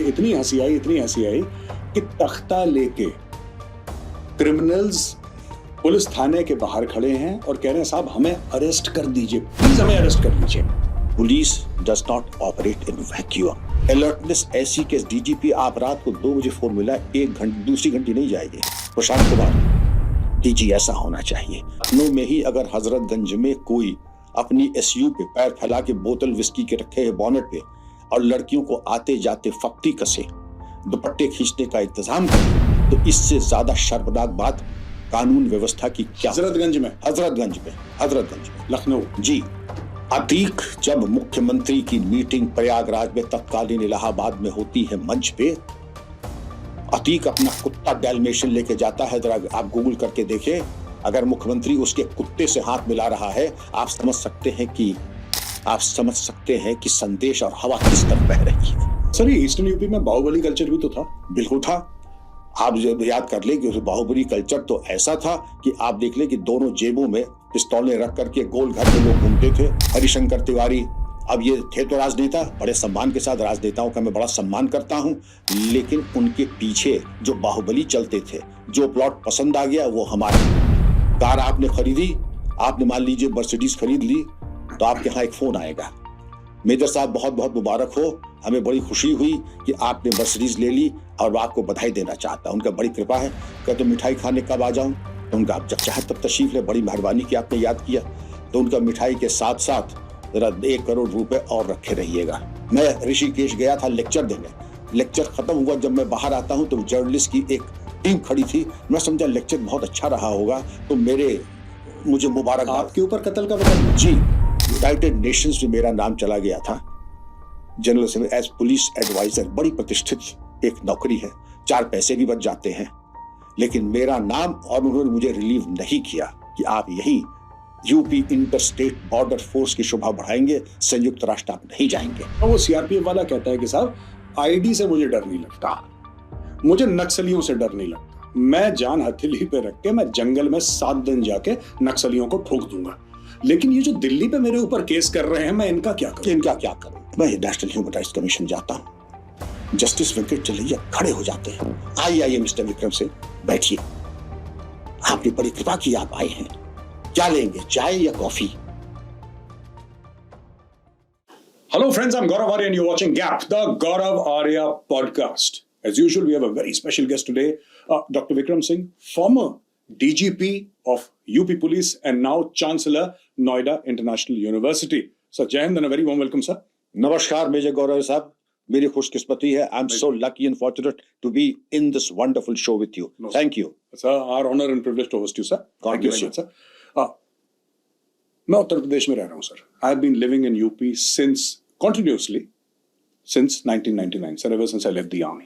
इतनी हंसी आई कि तख्ता लेके क्रिमिनल्स पुलिस थाने के बाहर खड़े हैं और कह रहे हैं साहब हमें अरेस्ट कर दीजिए, प्लीज हमें अरेस्ट कर दीजिए। Police does not operate in vacuum. Alertness ऐसी कि डीजीपी आप रात को 2 बजे फोन मिला, 1 घंटे दूसरी घंटी नहीं जाएगी। प्रशांत कुमार डीजी ऐसा होना चाहिए। लखनऊ में ही अगर हजरतगंज में कोई अपनी एसयू पे पैर फैला के बोतल विस्की के रखे है बॉनेट पे और लड़कियों को आते जाते फक्ती कसे, दुपट्टे खींचने का इंतजाम करे, तो इससे ज्यादा शर्मनाक बात कानून व्यवस्था की क्या? हजरतगंज में लखनऊ जी। अतीक जब मुख्यमंत्री की मीटिंग प्रयागराज में तत्कालीन इलाहाबाद में होती है मंच पे, अतीक अपना कुत्ता डैल्मेशियन लेके जाता है। जरा आप गूगल करके देखें, अगर मुख्यमंत्री उसके कुत्ते से हाथ मिला रहा है, आप समझ सकते हैं कि संदेश और हवा किस तरफ बह रही है। सर ये ईस्टर्न यूपी में बाहुबली कल्चर भी तो था। बिल्कुल था। आप जब याद कर ले कि बाहुबली कल्चर तो ऐसा था कि आप देख ले कि दोनों जेबों में पिस्तौलें रख करके गोल घर में लोग घूमते थे। हरिशंकर तिवारी, अब ये थे तो राजनेता, बड़े सम्मान के साथ राजनेताओं का मैं बड़ा सम्मान करता हूं, लेकिन उनके पीछे जो बाहुबली चलते थे, जो प्लॉट पसंद आ गया वो हमारी कार आपने खरीदी, आपने मान लीजिए मर्सिडीज खरीद ली, तो आपके यहाँ एक फोन आएगा, मेजर साहब बहुत बहुत मुबारक हो, हमें बड़ी खुशी हुई कि आपने मर्सिडीज ले ली और आपको बधाई देना चाहता हूं, उनका बड़ी कृपा है। कहते मिठाई खाने कब आ जाऊं? तो उनका आप जब चाहे तब तशरीफ ले, बड़ी मेहरबानी कि आपने याद किया। तो उनका मिठाई के साथ साथ जरा 1 करोड़ रुपए और रखे रहिएगा। मैं ऋषिकेश गया था लेक्चर देने, लेक्चर खत्म हुआ, जब मैं बाहर आता हूं तो जर्नलिस्ट की एक टीम खड़ी थी। मैं समझा लेक्चर बहुत अच्छा रहा होगा, तो मुझे मुबारक। आपके ऊपर कत्ल का बदला जी। यूनाइटेड नेशंस में मेरा नाम चला गया था general assembly as police adviser, बड़ी प्रतिष्ठित एक नौकरी है, 4 पैसे भी बच जाते हैं, लेकिन मेरा नाम, और उन्होंने मुझे रिलीव नहीं किया कि आप यही UP inter state border force की शोभा बढ़ाएंगे, संयुक्त राष्ट्र आप नहीं जाएंगे। वो सीआरपीएफ वाला कहता है कि साहब आईडी से मुझे डर नहीं लगता, मुझे नक्सलियों से डर नहीं लगता, मैं जान हथेली पे रख के मैं जंगल में 7 दिन जाके नक्सलियों को ठोक दूंगा। लेकिन ये जो दिल्ली पे मेरे ऊपर केस कर रहे हैं, मैं इनका क्या करूं? मैं नेशनल ह्यूमन राइट्स कमीशन जाता हूं, जस्टिस वेंकट चलैया खड़े हो जाते हैं, आइए मिस्टर विक्रम सिंह बैठिए, आपने बड़ी कृपा की, आप आए हैं, क्या लेंगे, चाय या coffee? Hello friends, I'm Gaurav Arya and you're watching Gap, the Gaurav Arya podcast. As usual, we have a very special guest today, Dr. Vikram Singh, former DGP of UP Police and now Chancellor, Noida International University. So, Jai Hind and a very warm welcome, sir. नमस्कार major Gaurav साहब, मेरी खुशकिस्मती है, I am so lucky and fortunate to be in this wonderful show with you. Thank you sir, our honour and privilege to host you sir. Thank you very much sir. मैं उत्तर प्रदेश में रह रहा हूं sir. I have been living in UP continuously since 1999, sir, ever since I left the army.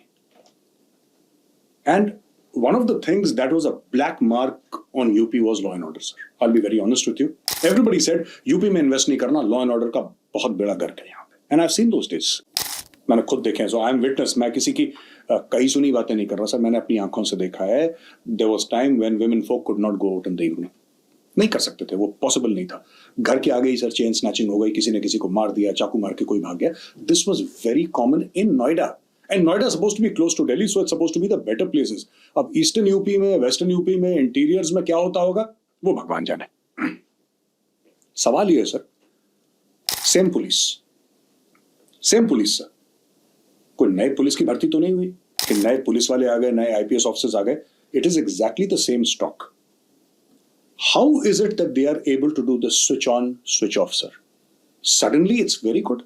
And one of the things that was a black mark on UP was law and order, sir. I'll be very honest with you. Everybody said UP में invest नहीं करना, law and order का बहुत बड़ा गर्क है यहाँ पे. And I've seen those days. मैंने खुद देखे हैं, so I'm witness. मैं किसी की कहीं सुनी बातें नहीं कर रहा सर, मैंने अपनी आंखों से देखा है. There was time when women folk could not go out in the evening. नहीं कर सकते थे, वो पॉसिबल नहीं था। घर के आगे ही सर चेन स्नैचिंग हो गई, किसी ने किसी को मार दिया, चाकू मार के कोई भाग गया। This was very common in Noida, and Noida supposed to be close to Delhi, so it's supposed to be the better places. अब ईस्टर्न यूपी में, वेस्टर्न यूपी में, इंटीरियर्स में क्या होता होगा वो भगवान जाने। सवाल ये है सर, सेम पुलिस सर, कोई नए पुलिस की भर्ती तो नहीं हुई कि नए पुलिस वाले आ गए, नए आईपीएस ऑफिसर्स आ गए। It is exactly the same stock. How is it that they are able to do the switch on, switch off, sir? Suddenly, it's very good.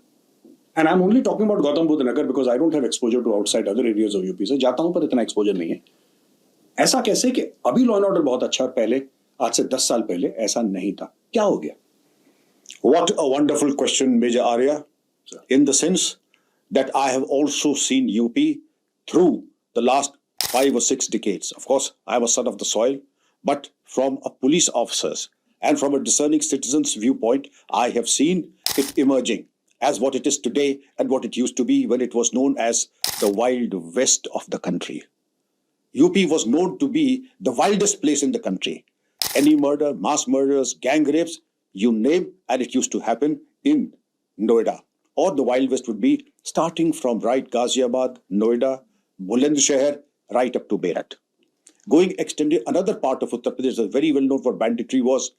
And I'm only talking about Gautam Buddha Nagar because I don't have exposure to outside other areas of UP. So, जाता हूं पर इतना exposure नहीं है। ऐसा कैसे कि अभी law and order बहुत अच्छा और पहले, आज से 10 साल पहले ऐसा नहीं था? क्या हो गया? What a wonderful question, Major Arya. Sir. In the sense that I have also seen UP through the last 5 or 6 decades. Of course, I was son of the soil. But from a police officer's and from a discerning citizen's viewpoint, I have seen it emerging as what it is today and what it used to be when it was known as the Wild West of the country. UP was known to be the wildest place in the country. Any murder, mass murders, gang rapes, you name, and it used to happen in Noida. Or the Wild West would be starting from right Ghaziabad, Noida, Bulandshahr, right up to Meerut. Going extended, another part of Uttar Pradesh that is very well known for banditry was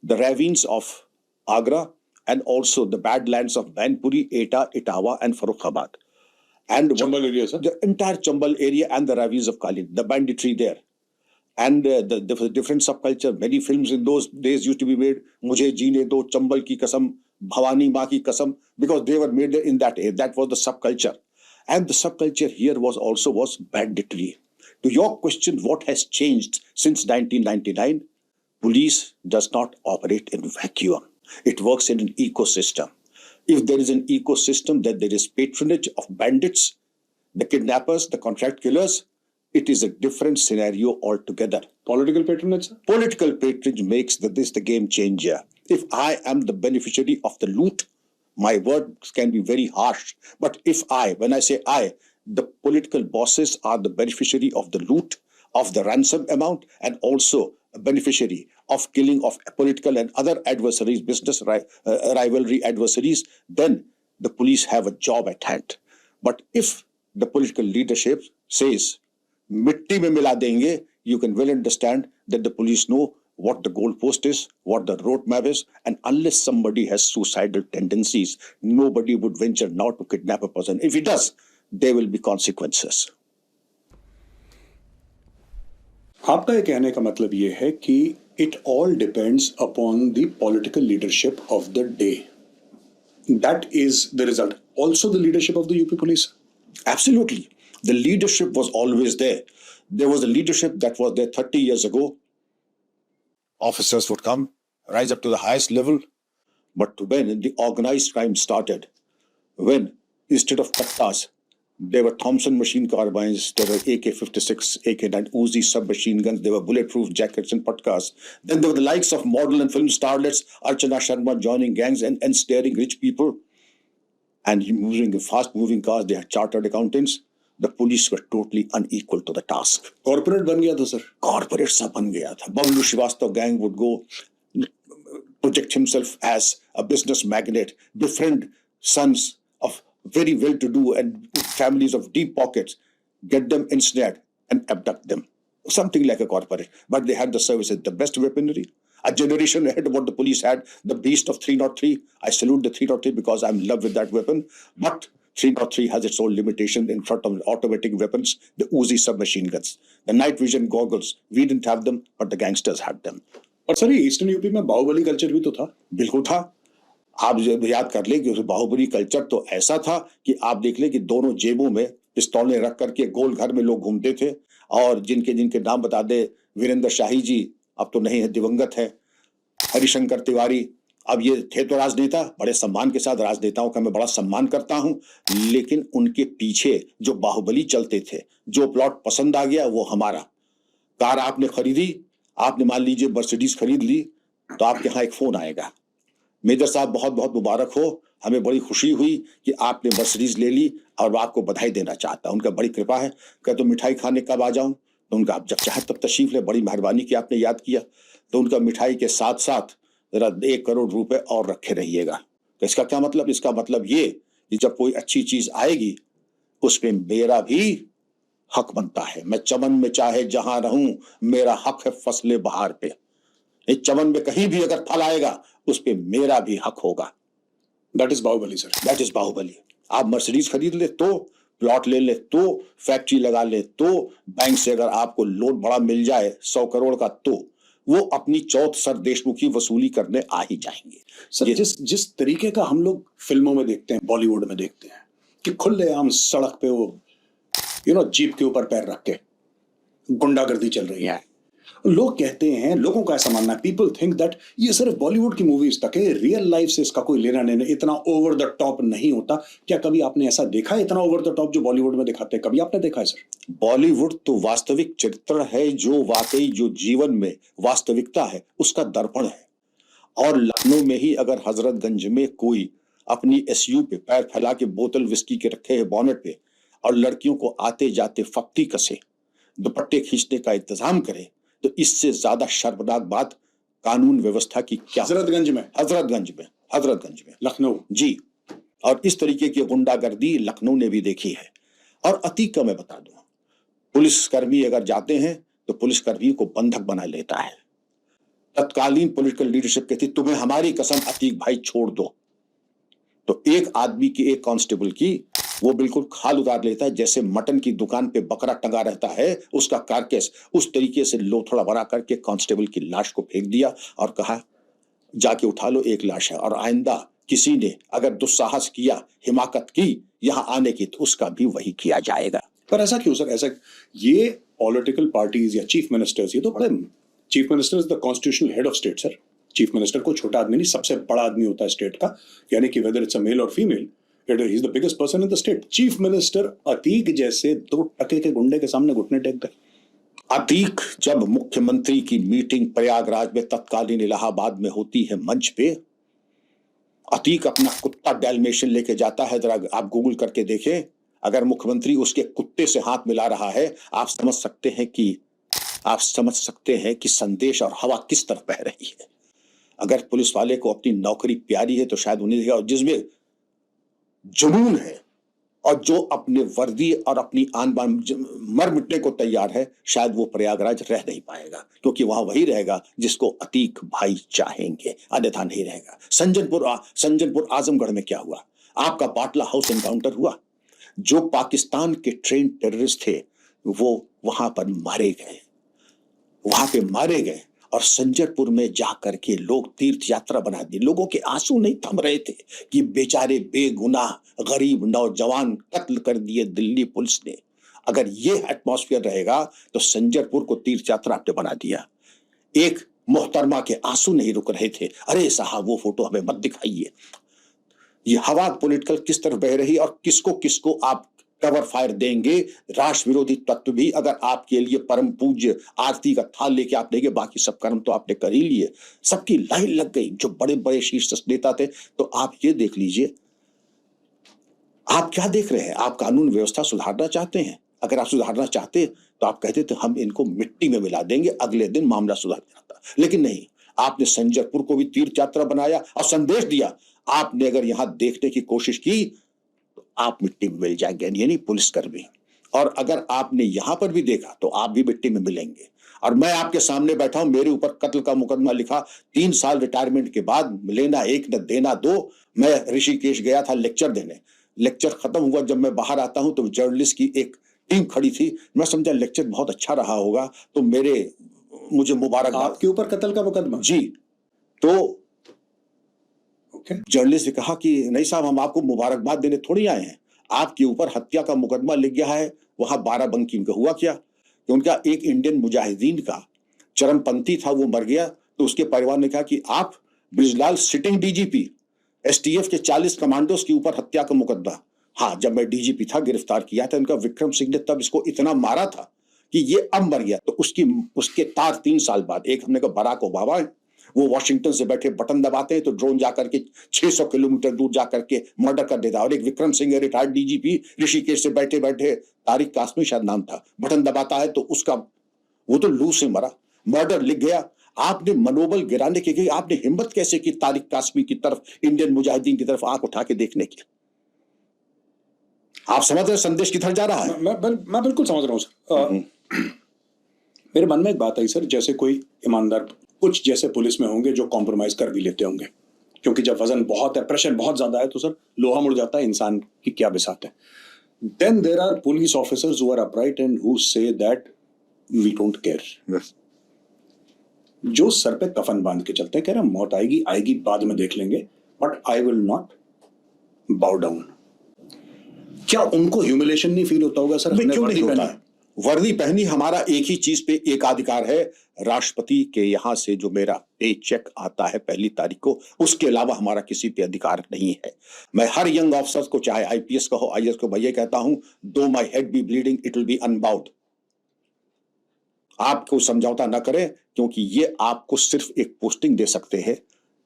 the ravines of Agra and also the badlands of Mainpuri, Etah, Itawa and Farrukhabad. And Chambal area, sir? the entire Chambal area and the ravines of Kali, the banditry there. And the different subculture, many films in those days used to be made. Mujhe Jeene Do, Chambal Ki Kasam, Bhavani Maa Ki Kasam, because they were made in that age. That was the subculture. And the subculture here was banditry. To your question, what has changed since 1999? Police does not operate in vacuum. It works in an ecosystem. If there is an ecosystem, then there is patronage of bandits, the kidnappers, the contract killers. It is a different scenario altogether. Political patronage, sir? Political patronage makes this the game changer. If I am the beneficiary of the loot, my words can be very harsh. But when I say I, the political bosses are the beneficiary of the loot, of the ransom amount, and also a beneficiary of killing of political and other adversaries, business rivalry adversaries, then the police have a job at hand. But if the political leadership says, mitti mein mila denge, you can well understand that the police know what the goalpost is, what the roadmap is, and unless somebody has suicidal tendencies, nobody would venture now to kidnap a person. If he does, there will be consequences. आपका ये कहने का मतलब ये है कि it all depends upon the political leadership of the day. That is the result. Also the leadership of the UP police. Absolutely. The leadership was always there. There was a leadership that was there 30 years ago. Officers would come, rise up to the highest level. But when the organized crime started, when instead of kattas, there were Thompson machine carbines, there were AK-56, AK-9 Uzi submachine guns, there were bulletproof jackets and patkas. Then there were the likes of model and film starlets, Archana Sharma joining gangs and staring rich people. And using fast-moving cars, they had chartered accountants. The police were totally unequal to the task. Corporate ban gaya tha, sir. Corporate सा बन गया था. Bablu Srivastav gang would go project himself as a business magnate, befriend sons of very well-to-do and families of deep pockets, get them ensnared and abduct them. Something like a corporate. But they had the services, the best weaponry. A generation ahead of what the police had, the beast of 303. I salute the 303 because I'm in love with that weapon. But 303 has its own limitation in front of automatic weapons, the Uzi submachine guns, the night vision goggles. We didn't have them, but the gangsters had them. और sir ये eastern UP में Baahubali culture भी तो था. बिल्कुल था. आप याद कर ले कि उस बाहुबली कल्चर तो ऐसा था कि आप देख ले कि दोनों जेबों में पिस्तौलें रख करके गोल घर में लोग घूमते थे. और जिनके जिनके नाम बता दे, वीरेंद्र शाही जी अब तो नहीं है, दिवंगत है. हरिशंकर तिवारी, अब ये थे तो राजनेता, बड़े सम्मान के साथ. राजनेताओं का मैं बड़ा सम्मान करता हूं, लेकिन उनके पीछे जो बाहुबली चलते थे, जो प्लॉट पसंद आ गया वो हमारा. कार आपने खरीदी, आपने मान लीजिए मर्सिडीज खरीद ली, तो आपके यहाँ एक फोन आएगा, मेजर साहब बहुत बहुत मुबारक हो, हमें बड़ी खुशी हुई कि आपने मर्सिडीज ले ली और आपको बधाई देना चाहता. उनका बड़ी कृपा है. क्या तो मिठाई खाने कब आ जाऊं? तो उनका आप जब चाहे तब तशरीफ ले, बड़ी मेहरबानी की आपने याद किया. तो उनका मिठाई के साथ साथ जरा 1 करोड़ रुपए और रखे रहिएगा. तो इसका क्या मतलब? इसका मतलब ये कि जब कोई अच्छी चीज आएगी उसमें मेरा भी हक बनता है. मैं चमन में चाहे जहां रहूं, मेरा हक है फसले बहार पे. इस चमन में कहीं भी अगर फल आएगा उस पे मेरा भी हक होगा. That is Bahubali sir. That is Bahubali. आप मर्सिडीज खरीद ले तो, प्लॉट ले ले तो, फैक्ट्री लगा ले तो, बैंक से अगर आपको लोन बड़ा मिल जाए 100 करोड़ का, तो वो अपनी चौथ सर देशमुखी वसूली करने आ ही जाएंगे. सर जिस तरीके का हम लोग फिल्मों में देखते हैं, बॉलीवुड में देखते हैं कि खुलेआम सड़क पे वो जीप के ऊपर पैर रख के गुंडागर्दी चल रही है, लोग कहते हैं, लोगों का ऐसा मानना है, पीपल थिंक दैट ये सिर्फ बॉलीवुड की मूवीज तक है, रियल लाइफ से इसका कोई लेना देना, इतना ओवर द टॉप नहीं होता. क्या कभी आपने ऐसा देखा है, इतना ओवर द टॉप जो बॉलीवुड में दिखाते हैं, कभी आपने देखा है सर? बॉलीवुड तो वास्तविक चरित्र है, जो वाकई जो जीवन में वास्तविकता है उसका दर्पण है. और लखनऊ में ही अगर हजरतगंज में कोई अपनी एसयू पे पैर फैला के बोतल विस्की के रखे है बॉनेट पे, और लड़कियों को आते जाते फक्ती कसे, दुपट्टे खींचने का इंतजाम करे, तो इससे ज्यादा शर्मनाक बात कानून व्यवस्था की क्या? हजरतगंज में लखनऊ जी. और इस तरीके की गुंडागर्दी लखनऊ ने भी देखी है। और अतीक का मैं बता दूं, पुलिसकर्मी अगर जाते हैं तो पुलिसकर्मी को बंधक बना लेता है। तत्कालीन पॉलिटिकल लीडरशिप कहती तुम्हें हमारी कसम अतीक भाई छोड़ दो, तो एक आदमी की, एक कांस्टेबल की वो बिल्कुल खाल उतार लेता है, जैसे मटन की दुकान पे बकरा टंगा रहता है उसका कारकेस, उस तरीके से लोथड़ा भरा करके कांस्टेबल की लाश को फेंक दिया और कहा जाके उठा लो, एक लाश है, और आइंदा किसी ने अगर दुस्साहस किया, हिमाकत की यहां आने की, तो उसका भी वही किया जाएगा। पर ऐसा क्यों सर? ऐसा ये पॉलिटिकल पार्टीज या चीफ मिनिस्टर्स, ये तो बड़े, chief minister is the constitutional head of state sir. Chief minister को छोटा आदमी नहीं, सबसे बड़ा आदमी होता है स्टेट का, यानी कि वेदर इट्स अ मेल और female, it is the biggest person in the state. Chief minister Atiq जैसे 2 टके के गुंडे के सामने घुटने टेक दे। अतीक जब मुख्यमंत्री की मीटिंग प्रयागराज में तत्कालीन इलाहाबाद में होती है मंच पे, अतीक अपना कुत्ता डैल्मेशियन लेके जाता है। जरा आप गूगल करके देखें, अगर मुख्यमंत्री उसके कुत्ते से हाथ मिला रहा है, आप समझ सकते हैं कि संदेश और हवा किस तरफ बह रही है। अगर पुलिस वाले को अपनी नौकरी प्यारी है तो शायद उन्हें देगा, और जिसमें जुनून है और जो अपने वर्दी और अपनी आन बान मर मिटने को तैयार है, शायद वो प्रयागराज रह नहीं पाएगा, क्योंकि वहां वही रहेगा जिसको अतीक भाई चाहेंगे, अन्यथा नहीं रहेगा। संजनपुर आजमगढ़ में क्या हुआ? आपका बाटला हाउस एनकाउंटर हुआ, जो पाकिस्तान के ट्रेन टेररिस्ट थे वो वहां पर मारे गए, और संजरपुर में जाकर के लोग तीर्थ यात्रा बना दी। लोगों के आंसू नहीं थम रहे थे कि बेचारे बेगुनाह गरीब नौजवान कत्ल कर दिए दिल्ली पुलिस ने। अगर ये एटमॉस्फेयर रहेगा तो संजरपुर को तीर्थ यात्रा आपने बना दिया। एक मोहतरमा के आंसू नहीं रुक रहे थे, अरे साहब वो फोटो हमें मत दिखाइए। ये हवा पॉलिटिकल किस तरफ बह रही, और किसको किसको आप कवर फायर देंगे। राष्ट्र विरोधी तत्व भी अगर आपके लिए परम पूज्य आरती का थाल लेके आप देंगे, बाकी सब कर्म तो आपने कर ही लिए, सबकी लाइन लग गई जो बड़े बड़े शीर्ष नेता थे। तो आप ये देख लीजिए, आप क्या देख रहे हैं? आप कानून व्यवस्था सुधारना चाहते हैं? अगर आप सुधारना चाहते तो आप कहते थे हम इनको मिट्टी में मिला देंगे, अगले दिन मामला सुधर जाता। लेकिन नहीं, आपने संजरपुर को भी तीर्थ यात्रा बनाया और संदेश दिया। आपने अगर यहां देखने की कोशिश की तो आप मिट्टी में मिल जाएंगे, यानी पुलिसकर्मी। और अगर आपने यहां पर भी देखा तो आप भी मिट्टी में मिलेंगे। और मैं आपके सामने बैठा हूं, मेरे ऊपर कत्ल का मुकदमा लिखा, 3 साल रिटायरमेंट के बाद लेना 1 न देना 2। मैं ऋषिकेश गया था लेक्चर देने, लेक्चर खत्म हुआ, जब मैं बाहर आता हूं तो जर्नलिस्ट की एक टीम खड़ी थी। मैं समझा लेक्चर बहुत अच्छा रहा होगा, तो मुझे मुबारकबाद। आपके ऊपर कत्ल का मुकदमा? जी। तो जर्नलिस्ट ने कहा कि नहीं साहब, हम आपको मुबारकबाद देने थोड़ी आए हैं, आपके ऊपर हत्या का मुकदमा लिख गया है। वहां बाराबंकी में हुआ क्या कि उनका एक इंडियन मुजाहिदीन का चरमपंथी था, वो मर गया, तो उसके परिवार ने कहा कि आप ब्रिजलाल सिटिंग डीजीपी, एसटीएफ के 40 कमांडोज के ऊपर हत्या का मुकदमा। हाँ, जब मैं डीजीपी था गिरफ्तार किया था इनका विक्रम सिंह ने, तब इसको इतना मारा था कि ये अब मर गया। तो उसके तार 3 साल बाद, एक हमने कहा बराक ओबामा है, वो वॉशिंगटन से बैठे बटन दबाते हैं तो ड्रोन जाकर के 600 किलोमीटर दूर जाकर के मर्डर कर देता है। और एक विक्रम सिंह रिटायर्ड डीजीपी ऋषिकेश से बैठे बैठे, तारिक कासमी शायद नाम था, बटन दबाता है तो उसका वो तो लू से मरा, मर्डर लिख गया। आपने मनोबल गिराने के लिए आपने हिम्मत कैसे की तारिक कासमी की तरफ, इंडियन मुजाहिदीन की तरफ आंख उठा के देखने की? आप समझ रहे संदेश किधर जा रहा है? मैं बिल्कुल समझ रहा हूं सर। मेरे मन में एक बात आई सर, जैसे कोई ईमानदार, कुछ जैसे पुलिस में होंगे जो कॉम्प्रोमाइज कर भी लेते होंगे, क्योंकि जब वजन बहुत है, प्रेशर बहुत ज्यादा है, तो सर लोहा मुड़ जाता है, इंसान की क्या बिसात है। Then there are police officers who are upright and who say that we don't care. जो सर पे कफन बांध के चलते हैं, कह रहे हैं मौत आएगी बाद में देख लेंगे, बट आई विल नॉट बाउ डाउन। क्या उनको ह्यूमिलेशन नहीं फील होता होगा सर? क्यों नहीं होता है? वर्दी पहनी हमारा एक ही चीज पे एकाधिकार है, राष्ट्रपति के यहां से जो मेरा पे चेक आता है 1 तारीख को, उसके अलावा हमारा किसी पे अधिकार नहीं है। मैं हर यंग ऑफिसर को, चाहे आईपीएस का हो आईएएस को, मैं ये कहता हूं, though my head be bleeding it will be unbowed. आपको समझौता ना करें, क्योंकि ये आपको सिर्फ एक पोस्टिंग दे सकते हैं,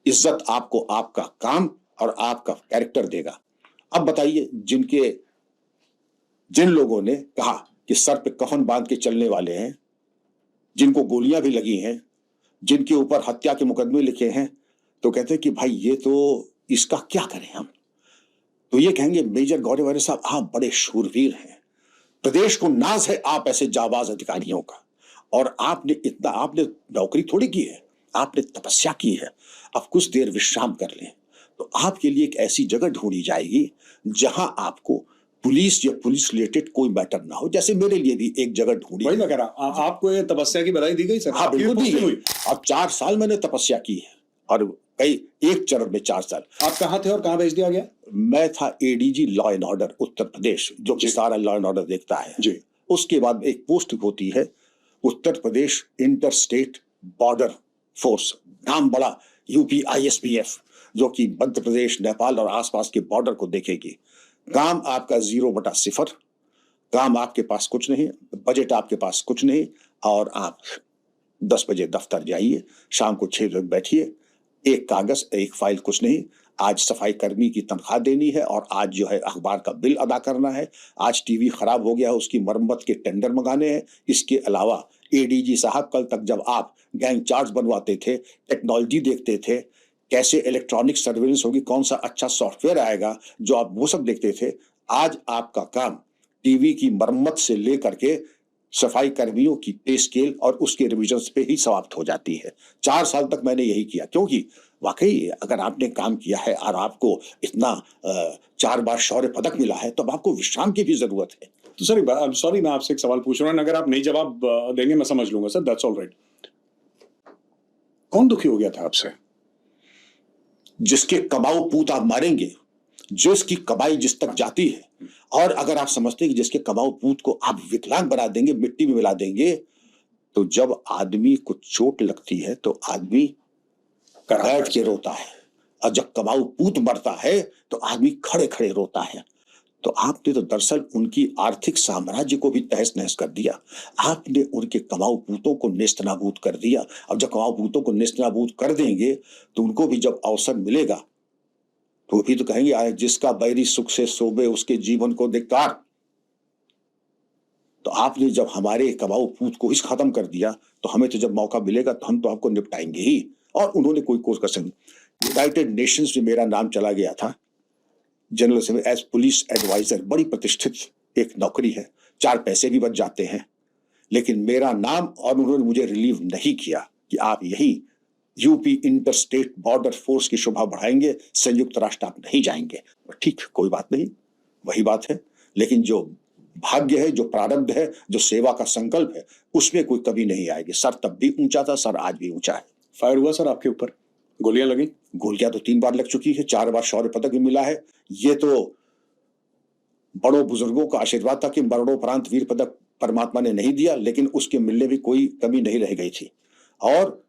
इज्जत आपको आपका काम और आपका कैरेक्टर देगा। अब बताइए, जिन लोगों ने कहा कि सर पे कफन बांध के चलने वाले हैं, जिनको गोलियां भी लगी हैं, जिनके ऊपर हत्या के मुकदमे लिखे हैं, तो कहते हैं कि भाई ये तो, इसका क्या करें हम? तो ये कहेंगे मेजर गौरव साहब आप बड़े शूरवीर हैं, प्रदेश को नाज है आप ऐसे जाबाज अधिकारियों का, और आपने नौकरी थोड़ी की है, आपने तपस्या की है, अब कुछ देर विश्राम कर लें। तो आपके लिए एक ऐसी जगह ढूंढी जाएगी जहां आपको पुलिस या पुलिस रिलेटेड कोई मैटर ना हो, जैसे मेरे लिए भी एक जगह ढूंढी। वही मैं कह रहा, आपको ये तपस्या की बधाई दी गई सर? हाँ बिल्कुल दी हुई। गई। अब 4 साल मैंने तपस्या की है, और कई एक चरण में 4 साल। आप कहाँ थे और कहाँ भेज दिया गया? मैं था ADG law and order Uttar Pradesh, जो कि सारा लॉ एंड ऑर्डर देखता है जी। उसके बाद एक पोस्ट होती है Uttar Pradesh inter state border force, नाम बड़ा यूपी ISPF, जो कि मध्य प्रदेश, नेपाल और आसपास के बॉर्डर को देखेगी। काम आपका 0/0, काम आपके पास कुछ नहीं, बजट आपके पास कुछ नहीं, और आप 10 बजे दफ्तर जाइए, शाम को 6 बजे बैठिए, एक कागज एक फाइल कुछ नहीं। आज सफाई कर्मी की तनख्वाह देनी है, और आज जो है अखबार का बिल अदा करना है, आज टीवी खराब हो गया है उसकी मरम्मत के टेंडर मंगाने हैं। इसके अलावा एडीजी साहब कल तक जब आप गैंग चार्ट्स बनवाते थे, टेक्नोलॉजी देखते थे, कैसे इलेक्ट्रॉनिक सर्विलेंस होगी, कौन सा अच्छा सॉफ्टवेयर आएगा, जो आप वो सब देखते थे, आज आपका काम टीवी की मरम्मत से लेकर के सफाई कर्मियों की पे स्केल और उसके रिविजन्स पे ही समाप्त हो जाती है। 4 साल तक मैंने यही किया, क्योंकि वाकई अगर आपने काम किया है और आपको इतना 4 बार शौर्य पदक मिला है, तो अब आपको विश्राम की भी जरूरत है। तो सर सॉरी, मैं आपसे एक सवाल पूछ रहा हूँ, अगर आप नहीं जवाब देंगे मैं समझ लूंगा सर, दैट्स ऑल राइट। कौन दुखी हो गया था आपसे? जिसके कमाऊ पूत आप मारेंगे, जिसकी कमाई जिस तक जाती है, और अगर आप समझते हैं कि जिसके कमाऊ पूत को आप विकलांग बना देंगे, मिट्टी में मिला देंगे, तो जब आदमी को चोट लगती है तो आदमी बैठ के रोता है, और जब कमाऊ पूत मरता है तो आदमी खड़े खड़े रोता है। तो आपने तो दरअसल उनकी आर्थिक साम्राज्य को भी तहस नहस कर दिया, आपने उनके कमाऊ पूतों को नेस्तनाबूद कर दिया। अब जब कमाऊ पूतों को नेस्तनाबूद कर देंगे तो उनको भी जब अवसर मिलेगा तो भी तो कहेंगे आए जिसका बैरी सुख से सोबे उसके जीवन को धिक्कार। तो आपने जब हमारे कमाऊ पूत को ही खत्म कर दिया, तो हमें तो जब मौका मिलेगा तो हम तो आपको निपटाएंगे ही। और उन्होंने कोई कोर्स कसर नहीं। यूनाइटेड नेशंस में मेरा नाम चला गया था general assembly as police adviser, बड़ी प्रतिष्ठित एक नौकरी है, 4 पैसे भी बच जाते हैं, लेकिन मेरा नाम, और उन्होंने मुझे रिलीव नहीं किया कि आप यही UP inter state border force की शोभा बढ़ाएंगे, संयुक्त राष्ट्र आप नहीं जाएंगे। ठीक, कोई बात नहीं, वही बात है, लेकिन जो भाग्य है, जो प्रारब्ध है, जो सेवा का संकल्प है, उसमें कोई कभी नहीं आएगी। सर तब भी ऊंचा था, सर आज भी ऊंचा है। फायर हुआ सर आपके ऊपर? गोलियां लगी? गोलियां तो 3 बार लग चुकी है, 4 बार शौर्य पदक भी मिला है। ये तो बड़ों बुजुर्गों का आशीर्वाद था कि मरणोपरांत वीर पदक परमात्मा ने नहीं दिया, लेकिन उसके मिलने भी कोई कमी नहीं रह गई थी। और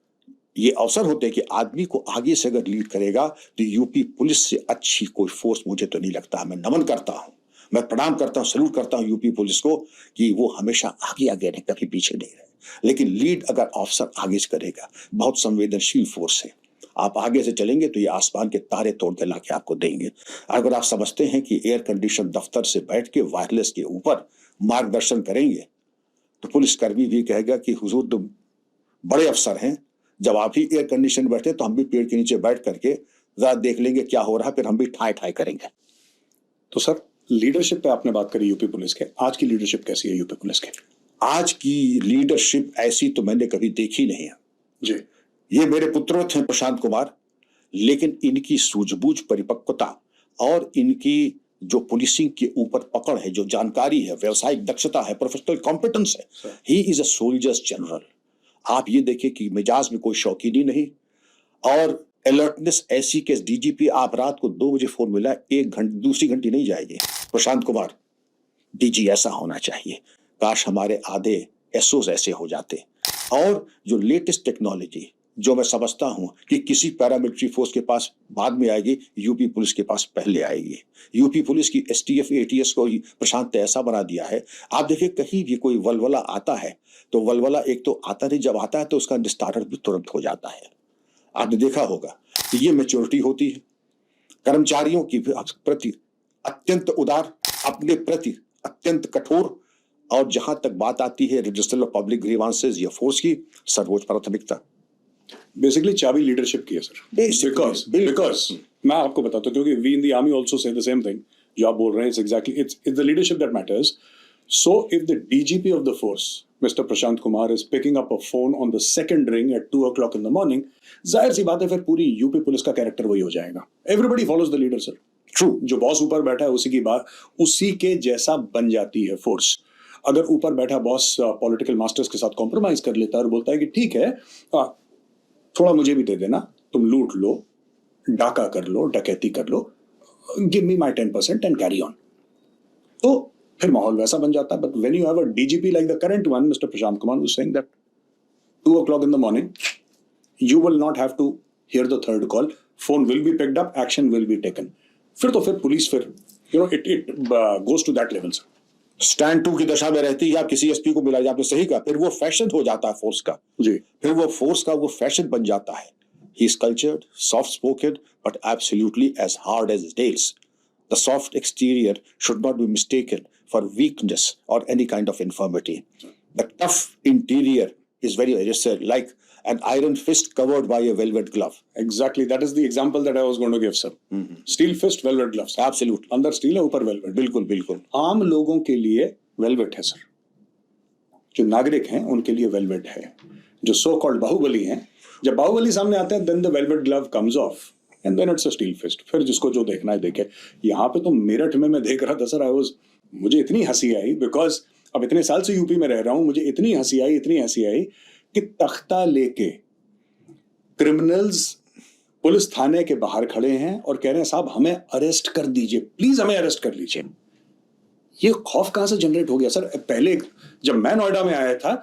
ये अवसर होते कि आदमी को आगे से अगर लीड करेगा तो यूपी पुलिस से अच्छी कोई फोर्स मुझे तो नहीं लगता। मैं नमन करता हूं, मैं प्रणाम करता हूं, सैल्यूट करता हूं यूपी पुलिस को कि वो हमेशा आगे आगे रहे, कभी पीछे नहीं रहे। लेकिन लीड अगर ऑफिसर आगे से करेगा, बहुत संवेदनशील फोर्स है, आप आगे से चलेंगे तो ये आसमान के तारे तोड़ के लाके आपको देंगे। अगर आप समझते हैं कि एयर कंडीशन दफ्तर से बैठ के वायरलेस के ऊपर मार्गदर्शन करेंगे, तो पुलिसकर्मी भी कहेगा कि हुजूर तो बड़े अफसर हैं, जब आप ही एयर कंडीशन बैठे तो हम भी पेड़ के नीचे बैठ करके जरा देख लेंगे क्या हो रहा है, फिर हम भी ठाए ठाए करेंगे। तो सर लीडरशिप पे आपने बात करी यूपी पुलिस के, आज की लीडरशिप कैसी है यूपी पुलिस की? आज की लीडरशिप ऐसी तो मैंने कभी देखी नहीं है जी। ये मेरे पुत्रवत हैं प्रशांत कुमार, लेकिन इनकी सूझबूझ, परिपक्वता और इनकी जो पुलिसिंग के ऊपर पकड़ है, जो जानकारी है, व्यावसायिक दक्षता है, प्रोफेशनल कॉम्पिटेंस है, he is a soldiers general. आप ये देखिए कि मिजाज में कोई शौकीनी नहीं, और अलर्टनेस ऐसी कि डीजीपी आप रात को 2 बजे फोन मिला, 1 घंटे दूसरी घंटी नहीं जाएगी, प्रशांत कुमार डीजी ऐसा होना चाहिए। काश हमारे आधे एसओज ऐसे हो जाते। और जो लेटेस्ट टेक्नोलॉजी जो मैं समझता हूं कि किसी पैरामिलिट्री फोर्स के पास बाद में आएगी, यूपी पुलिस के पास पहले आएगी। यूपी पुलिस की एसटीएफ एटीएस को प्रशांत ने ऐसा बना दिया है, आप देखिए कहीं भी कोई वलवला आता है तो वलवला एक तो आता नहीं, जब आता है तो उसका निस्तारण भी तुरंत हो जाता है। आपने देखा होगा कि ये मैच्योरिटी होती है। कर्मचारियों की प्रति अत्यंत उदार, अपने प्रति अत्यंत कठोर, और जहां तक बात आती है रिड्रेसल ऑफ पब्लिक ग्रीवांसेस या फोर्स की, सर्वोच्च प्राथमिकता। बेसिकली चाबी लीडरशिप की है सर, बिकॉज मैं आपको बताता हूं, क्योंकि we in the army also say the same thing जो आप बोल रहे हैं, it's exactly it's the leadership that matters. So if the DGP of the force, Mr. Prashant Kumar, is picking up a phone on the second ring at 2 o'clock in the morning, जाहिर सी बात है फिर पूरी UP police का character वही हो जाएगा. Everybody follows the leader, sir. True. जो बॉस ऊपर बैठा है उसी की बात उसी के जैसा बन जाती है फोर्स. अगर ऊपर बैठा बॉस पॉलिटिकल मास्टर्स के साथ कॉम्प्रोमाइज कर लेता है और बोलता है कि ठीक है थोड़ा मुझे भी दे देना, तुम लूट लो, डाका कर लो, डकैती कर लो, give me my 10% and carry on, तो फिर माहौल वैसा बन जाता है. But when you have a DGP like the current one, mister Prashant Kumar, was saying that 2 o'clock in the morning you will not have to hear the third call, phone will be picked up, action will be taken. फिर police फिर it goes to that level, sir. Stand 2 की दशा में रहती है, आप किसी SP को मिला, आपने सही कहा, फिर वो फैशन हो जाता है फोर्स का जी, फिर वो फोर्स का वो फैशन बन जाता है. He is cultured, soft spoken, but absolutely as hard as nails. The soft exterior should not be mistaken for weakness और any kind of infirmity. The tough interior is very like an iron fist covered by a velvet glove. Exactly, that is the example that I was going to give, sir. Steel fist, velvet gloves. Absolutely. अंदर steel है, ऊपर velvet. बिल्कुल बिल्कुल. आम लोगों के लिए velvet है, सर. जो नागरिक हैं उनके लिए वेलवेट है. जो सो कॉल्ड बाहुबली हैं, जब बाहुबली सामने आते हैं, then the velvet glove comes off and then it's a steel fist. फिर जिसको जो देखना है देखे. यहाँ पे तो मेरठ में मैं देख रहा था, सर, मुझे इतनी हंसी आई, बिकॉज अब इतने साल से यूपी में रह रहा हूं, मुझे इतनी हंसी आई कि तख्ता लेके क्रिमिनल्स पुलिस थाने के बाहर खड़े हैं और कह रहे हैं साहब हमें अरेस्ट कर दीजिए, प्लीज हमें अरेस्ट कर लीजिए. ये खौफ कहां से जनरेट हो गया, सर? पहले जब मैं नोएडा में आया था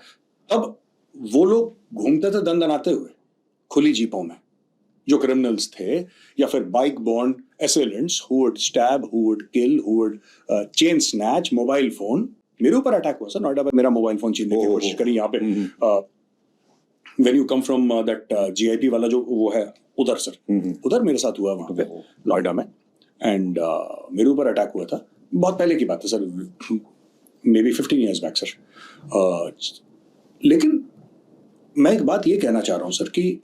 तब वो लोग घूमते थे दंदनाते हुए खुली जीपों में, जो क्रिमिनल्स थे, या फिर बाइक बॉन्ड assailants who would stab, who would kill, who would chain snatch, mobile phone. मेरे ऊपर अटैक हुआ, सर, नोएडा में. मेरा मोबाइल फोन छीनने की कोशिश करी यहाँ पे. When you come from that GIP वाला जो वो है उधर, सर, उधर मेरे साथ हुआ वहां पे नोएडा में. एंड मेरे ऊपर अटैक हुआ था, बहुत पहले की बात है, sir, may be 15 years back, sir. लेकिन मैं एक बात ये कहना चाह रहा हूं, सर, कि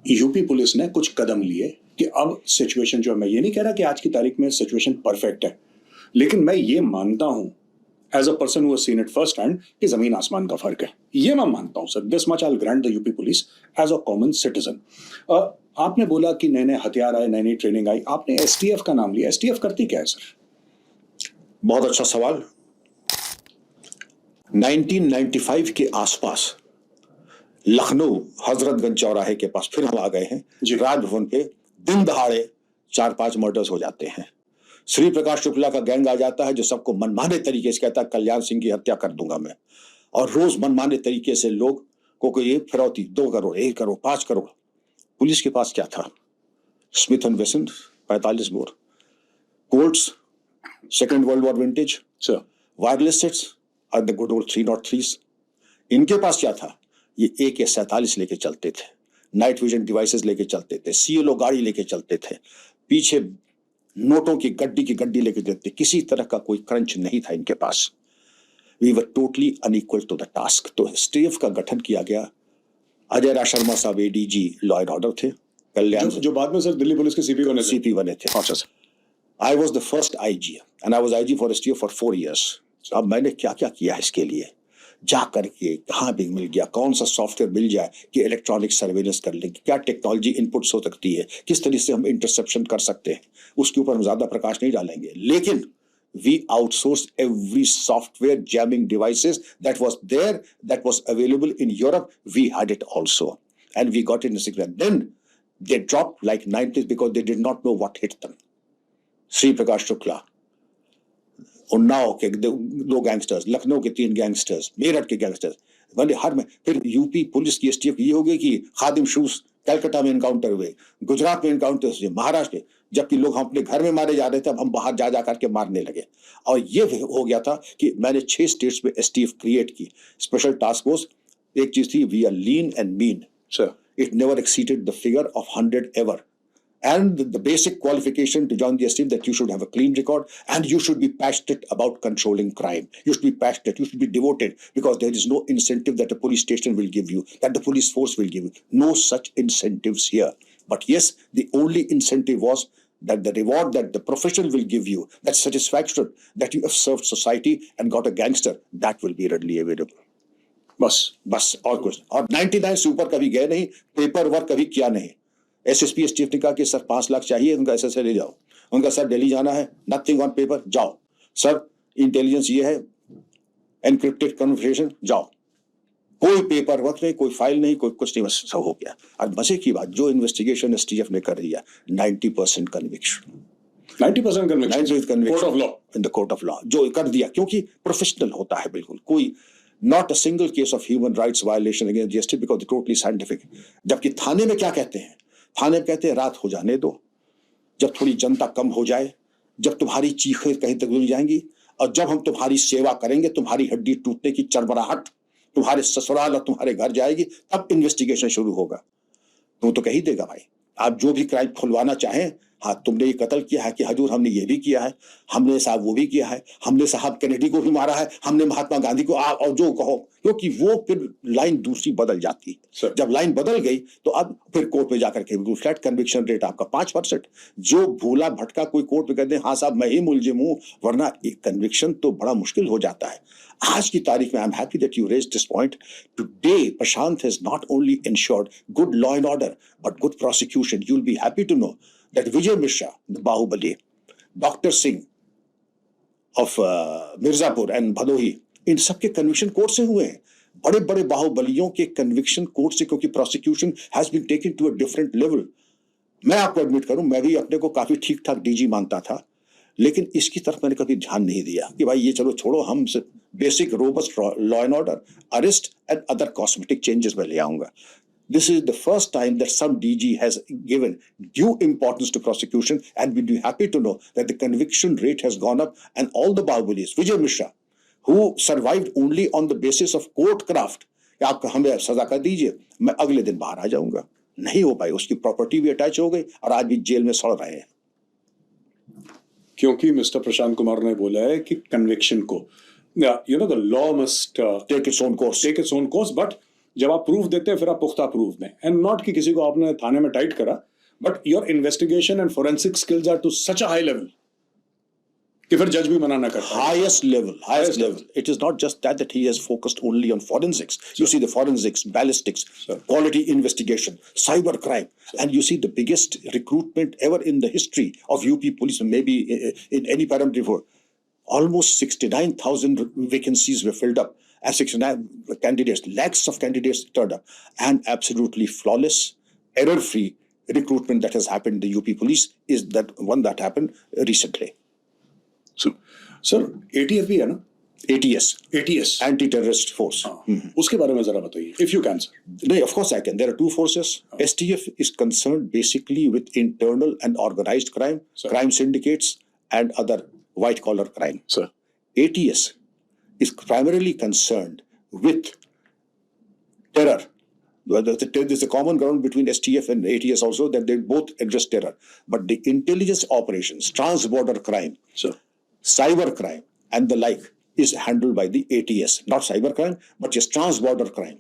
यूपी पुलिस ने कुछ कदम लिए कि अब सिचुएशन जो है, मैं ये नहीं कह रहा कि आज की तारीख में सिचुएशन परफेक्ट है, लेकिन मैं ये मानता हूं as a person who has seen it first hand कि जमीन आसमान का फर्क है. ये मैं मानता हूं, sir. This much I will grant the UP police as a common citizen. आपने बोला कि नए नए हथियार आए, नई नई ट्रेनिंग आई, आपने एसटीएफ का नाम लिया. एसटीएफ करती क्या है, सर? बहुत अच्छा सवाल. 1995 के आसपास लखनऊ हजरतगंज चौराहे के पास फिर हम आ गए हैं. राजभवन पे दिन दहाड़े 4-5 मर्डर्स हो जाते हैं. श्री प्रकाश शुक्ला का गैंग आ जाता है जो सबको मनमाने तरीके से कहता है कल्याण सिंह की हत्या कर दूंगा मैं, और रोज मनमाने तरीके से लोग को ये फिरौती 2 करोड़, 1 करोड़, 5 करोड़. पुलिस के पास क्या था? स्मिथ एंड वेसन 45 bore, Colts second world war vintage, wireless sets और द गुड ओल्ड 303s. इनके पास क्या था? ये AK-47 लेके चलते थे, नाइट विजन डिवाइसेस लेके चलते थे, CLO गाड़ी लेके चलते थे, पीछे नोटों की गड्डी लेके देते. किसी तरह का कोई क्रंच नहीं था इनके पास. We were totally unequal to the task. तो एसटीएफ का गठन किया गया. अजय राज शर्मा साहब ADG लॉ एंड ऑर्डर थे. कल्याण जो बाद में, सर, दिल्ली पुलिस के CP बने थे. अच्छा sir. I was the first IG and I was IG for STF for 4 years. अब मैंने क्या क्या किया इसके लिए, जा करके कहाँ भी मिल गया, कौन सा सॉफ्टवेयर मिल जाए कि इलेक्ट्रॉनिक सर्वेलेंस कर लेंगे, क्या टेक्नोलॉजी इनपुट्स हो सकती है, किस तरीके से हम इंटरसेप्शन कर सकते हैं, उसके ऊपर हम ज्यादा प्रकाश नहीं डालेंगे. लेकिन we outsource every software jamming devices that was there, that was available in Europe. We had it also and we got in secret. Then they dropped like 90s because they did not know what hit them. Shri Prakash Shukla, Unnao के 2 gangsters, Lucknow के 3 gangsters, Meerut के gangsters, हर में. फिर UP police की STF ये हो गई कि खादिम शूस कलकत्ता में एनकाउंटर हुए, गुजरात में एनकाउंटर हुए, महाराष्ट्र में, जबकि लोग हम अपने घर में मारे जा रहे थे, अब हम बाहर जा करके मारने लगे. और ये हो गया था कि मैंने 6 स्टेट्स में STF क्रिएट की, स्पेशल टास्क फोर्स. एक चीज थी, we are lean and mean. It never exceeded the figure of 100 ever. And the basic qualification to join the STF that you should have a clean record and you should be passionate about controlling crime. You should be passionate, you should be devoted, because there is no incentive that a police station will give you, that the police force will give you. No such incentives here. But yes, the only incentive was that the reward that the profession will give you, that satisfaction that you have served society and got a gangster, that will be readily available. बस और कुछ, और 99 से ऊपर कभी गए नहीं, paper work कभी किया नहीं. एसएसपी चीफ ने कहा कि सर 5 लाख चाहिए, उनका एसएसए ले जाओ. उनका सर दिल्ली जाना है, नथिंग ऑन पेपर, जाओ. सर इंटेलिजेंस ये है, एनक्रिप्टेड कन्वर्सेशन, जाओ. कोई पेपर वर्क नहीं, कोई फाइल नहीं, कोई कुछ नहीं, बस सब हो गया. और मजे की बात, जो इन्वेस्टिगेशन एसटीएफ ने कर दिया, 90% conviction. 90% conviction. Court of law. In the court of law. जो कर दिया, क्योंकि प्रोफेशनल होता है बिल्कुल. कोई not a single case of human rights violation against GST because they're totally scientific. जबकि थाने में क्या कहते हैं? थाने में कहते हैं रात हो जाने दो, जब थोड़ी जनता कम हो जाए, जब तुम्हारी चीखें कहीं तक गुल जाएंगी, और जब हम तुम्हारी सेवा करेंगे, तुम्हारी हड्डी टूटने की चरबराहट तुम्हारे ससुराल और तुम्हारे घर जाएगी, तब इन्वेस्टिगेशन शुरू होगा. तुम तो कह ही देगा भाई, आप जो भी क्राइम खुलवाना चाहें, हाँ तुमने ये कत्ल किया है कि हजूर हमने ये भी किया है, हमने साहब वो भी किया है, हमने साहब कैनेडी को भी मारा है, हमने महात्मा गांधी को, और जो कहो, क्योंकि वो फिर लाइन दूसरी बदल जाती है. जब लाइन बदल गई तो अब फिर कोर्ट में जाकर के बिल्कुल फ्लैट, कन्विक्शन रेट आपका 5%. जो भूला भटका कोई कोर्ट में कहते हैं हाँ साहब मैं ही मुलजिम हूं, वरना एक कन्विक्शन तो बड़ा मुश्किल हो जाता है. आज की तारीख में I am happy that you raised this point. Today Prashant has not only ensured good law and order but good prosecution. You'll be happy to know that Vijay Mishra, the Bahubali, Dr. Singh of Mirzapur and Bhadohi, इन सबके conviction court से हुए हैं. बड़े बड़े बाहुबलियों के conviction court से, क्योंकि prosecution has been taken to a different level. मैं आपको एडमिट करूं, मैं भी अपने को काफी ठीक ठाक डीजी मानता था, लेकिन इसकी तरफ मैंने कभी ध्यान नहीं दिया कि भाई ये चलो छोड़ो, हम basic robust law and order, arrest and other cosmetic changes में ले आऊंगा. This is the first time that some DG has given due importance to prosecution, and we'll be happy to know that the conviction rate has gone up, and all the Bahubalis, Vijay Mishra, who survived only on the basis of court craft, कि आप हमें सजा कर दीजिए, मैं अगले दिन बाहर आ जाऊंगा, नहीं हो पाई. उसकी प्रॉपर्टी भी अटैच हो गई और आज भी जेल में सड़ रहे हैं. क्योंकि मिस्टर प्रशांत कुमार ने बोला है कि कन्विक्शन को, you know, the law must Take its own course. But जब आप प्रूफ देते हैं फिर आप पुख्ता प्रूफ दें, एंड नॉट कि किसी को आपने थाने में टाइट करा, but your investigation and forensic skills are to such a high level कि फिर जज भी मना ना करता. Highest level. It is not just that he has focused only on forensics. You see the forensics, ballistics, quality investigation, cyber crime, and you see the biggest recruitment ever in the history of UP police, maybe in any parameter before. Almost 69,000 vacancies were filled up, and 69 candidates, lakhs of candidates turned up, and absolutely flawless, error-free recruitment that has happened in the UP police is that one that happened recently. So, sir, ATF भी है ना? ATS, Anti-Terrorist Force. उसके बारे में जरा बताइए, if you can, sir. No, of course I can. There are two forces. STF is concerned basically with internal and organized crime, crime syndicates, and other white-collar crime. Sir. ATS is primarily concerned with terror. There's a common ground between STF and ATS also, that they both address terror. But the intelligence operations, trans-border crime, cyber crime, and the like is handled by the ATS. Not cyber crime, but just trans-border crime.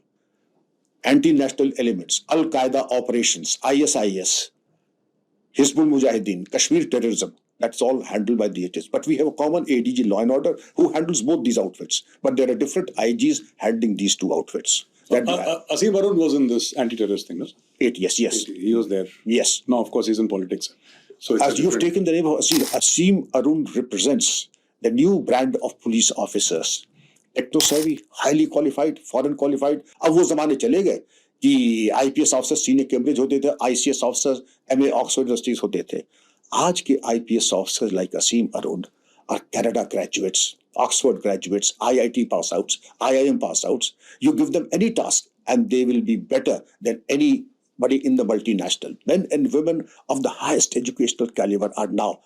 Anti-national elements, Al-Qaeda operations, ISIS, Hizbul Mujahideen, Kashmir terrorism, that's all handled by the ATS. But we have a common ADG law and order who handles both these outfits. But there are different IGs handling these two outfits. Asim Arun was in this anti-terrorist thing, no? ATS, yes. He was there. Yes. Now, of course, he's in politics. So as you've taken the name of Asim Arun represents the new brand of police officers. Techno-savvy, highly qualified, foreign qualified. अब वो ज़माने चले गए कि IPS officer senior Cambridge होते थे, ICS officer MA Oxford universities होते थे. आज के IPS officers like Asim Arun are Canada graduates, Oxford graduates, IIT pass outs, IIM pass outs. You give them any task and they will be better than anybody in the multinational. Men and women of the highest educational caliber are now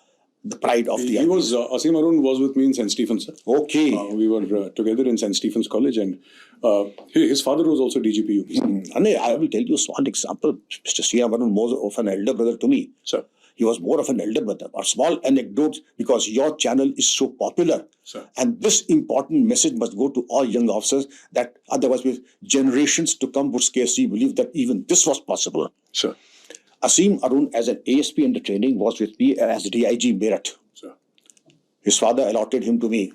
the pride of the IPS. Asim Arun was with me in St. Stephen's, sir. Okay. We were together in St. Stephen's College, and his father was also DGP UP. I will tell you one example. Mr. Asim Arun was of an elder brother to me. Sir. He was more of an elder brother. A small anecdote, because your channel is so popular. Sir. And this important message must go to all young officers, that otherwise with generations to come would scarcely believe that even this was possible. Sir. Asim Arun, as an ASP under training, was with me as DIG Meerut. Sir. His father allotted him to me.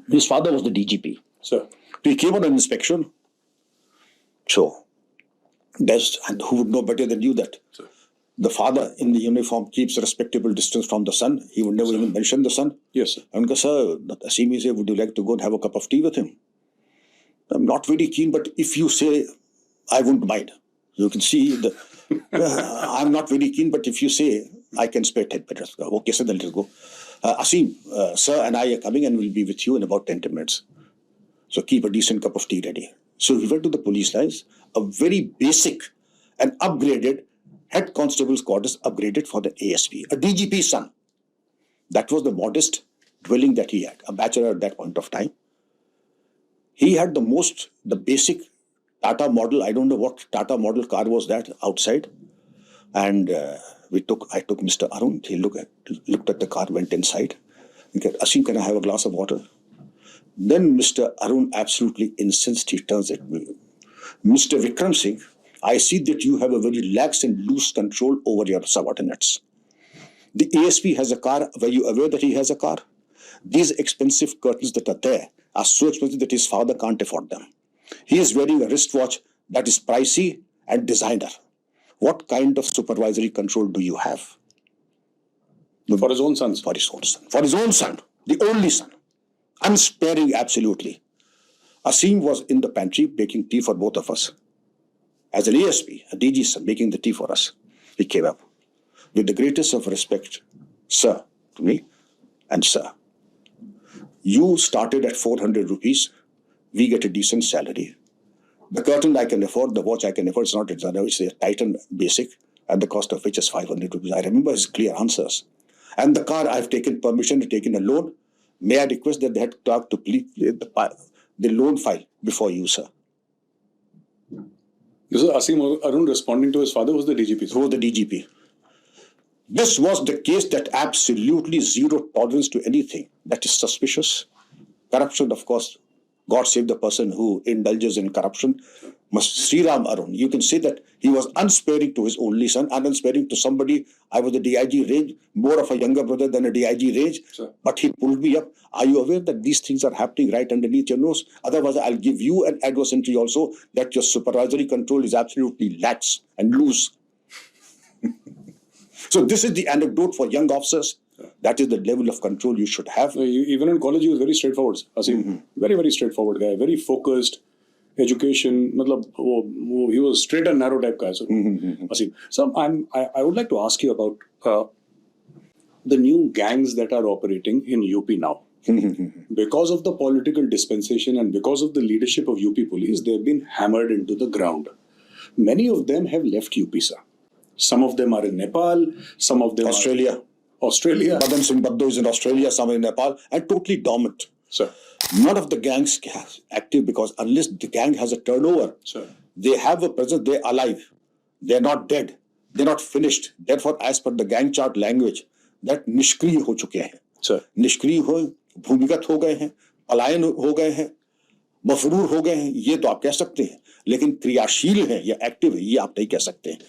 His father was the DGP. Sir. So he came on an inspection. So, and who would know better than you that Sir. the father in the uniform keeps a respectable distance from the son. He would never even mention the son. Yes, sir. And sir, Asim said, would you like to go and have a cup of tea with him? I'm not very keen, but if you say, I wouldn't mind. You can see the. I'm not very keen, but if you say I can spare 10 minutes, okay, sir, then let's go. Asim, sir, and I are coming and we'll be with you in about 10 minutes. So keep a decent cup of tea ready. So we went to the police lines, a very basic and upgraded head constable's quarters, upgraded for the ASP, a DGP's son. That was the modest dwelling that he had, a bachelor at that point of time. He had the basic Tata model. I don't know what Tata model car was that outside. And I took Mr. Arun. He looked at the car, went inside. He said, Asim, can I have a glass of water? Then Mr. Arun absolutely incensed. He turns at me. Mr. Vikram Singh, I see that you have a very lax and loose control over your subordinates. The ASP has a car. Were you aware that he has a car? These expensive curtains that are there are so expensive that his father can't afford them. He is wearing a wristwatch that is pricey and designer. What kind of supervisory control do you have? For his own sons. For his own son. For his own son. The only son. Unsparing, absolutely. Asim was in the pantry baking tea for both of us. As an ASP, a DG son, making the tea for us. He came up with the greatest of respect. Sir, to me, and sir, you started at 400 rupees. We get a decent salary. The curtain I can afford, the watch I can afford. It's not designer, it's a Titan basic, and the cost of which is 500 rupees. I remember his clear answers. And the car, I've taken permission to take in a loan. May I request that they had to talk to please the loan file before you, sir. This is Asim Arun responding to his father, was the DGP. Through the DGP. This was the case that absolutely zero tolerance to anything that is suspicious. Corruption, of course, God save the person who indulges in corruption. Sri Ram Arun, you can say that he was unsparing to his only son, unsparing to somebody. I was a DIG range, more of a younger brother than a DIG range, Sir. But he pulled me up. Are you aware that these things are happening right underneath your nose? Otherwise, I'll give you an adverse entry also that your supervisory control is absolutely lax and loose. So this is the anecdote for young officers. That is the level of control you should have. Even in college, he was very straightforward. Asim, very, very straightforward guy, very focused. Education, he was straight and narrow type guy. So, Asim. So I would like to ask you about the new gangs that are operating in UP now. Because of the political dispensation and because of the leadership of UP police, they've been hammered into the ground. Many of them have left UP, sir. Some of them are in Nepal, some of them Australia. Australia. Badan Singh Baddo is in Australia, some in Nepal, and totally dormant. Sir. None of the gangs active because unless the gang has a turnover, Sir. they have a presence, they're alive. They're not dead. They're not finished. Therefore, as per the gang chart language, that निष्क्रिय हो चुके हैं. Sir. निष्क्रिय हो, भूमिगत हो गए हैं, पलायन हो गए हैं, मफरूर हो गए हैं, ये तो आप कह सकते हैं. लेकिन क्रियाशील है या एक्टिव है, ये आप नहीं कह सकते हैं.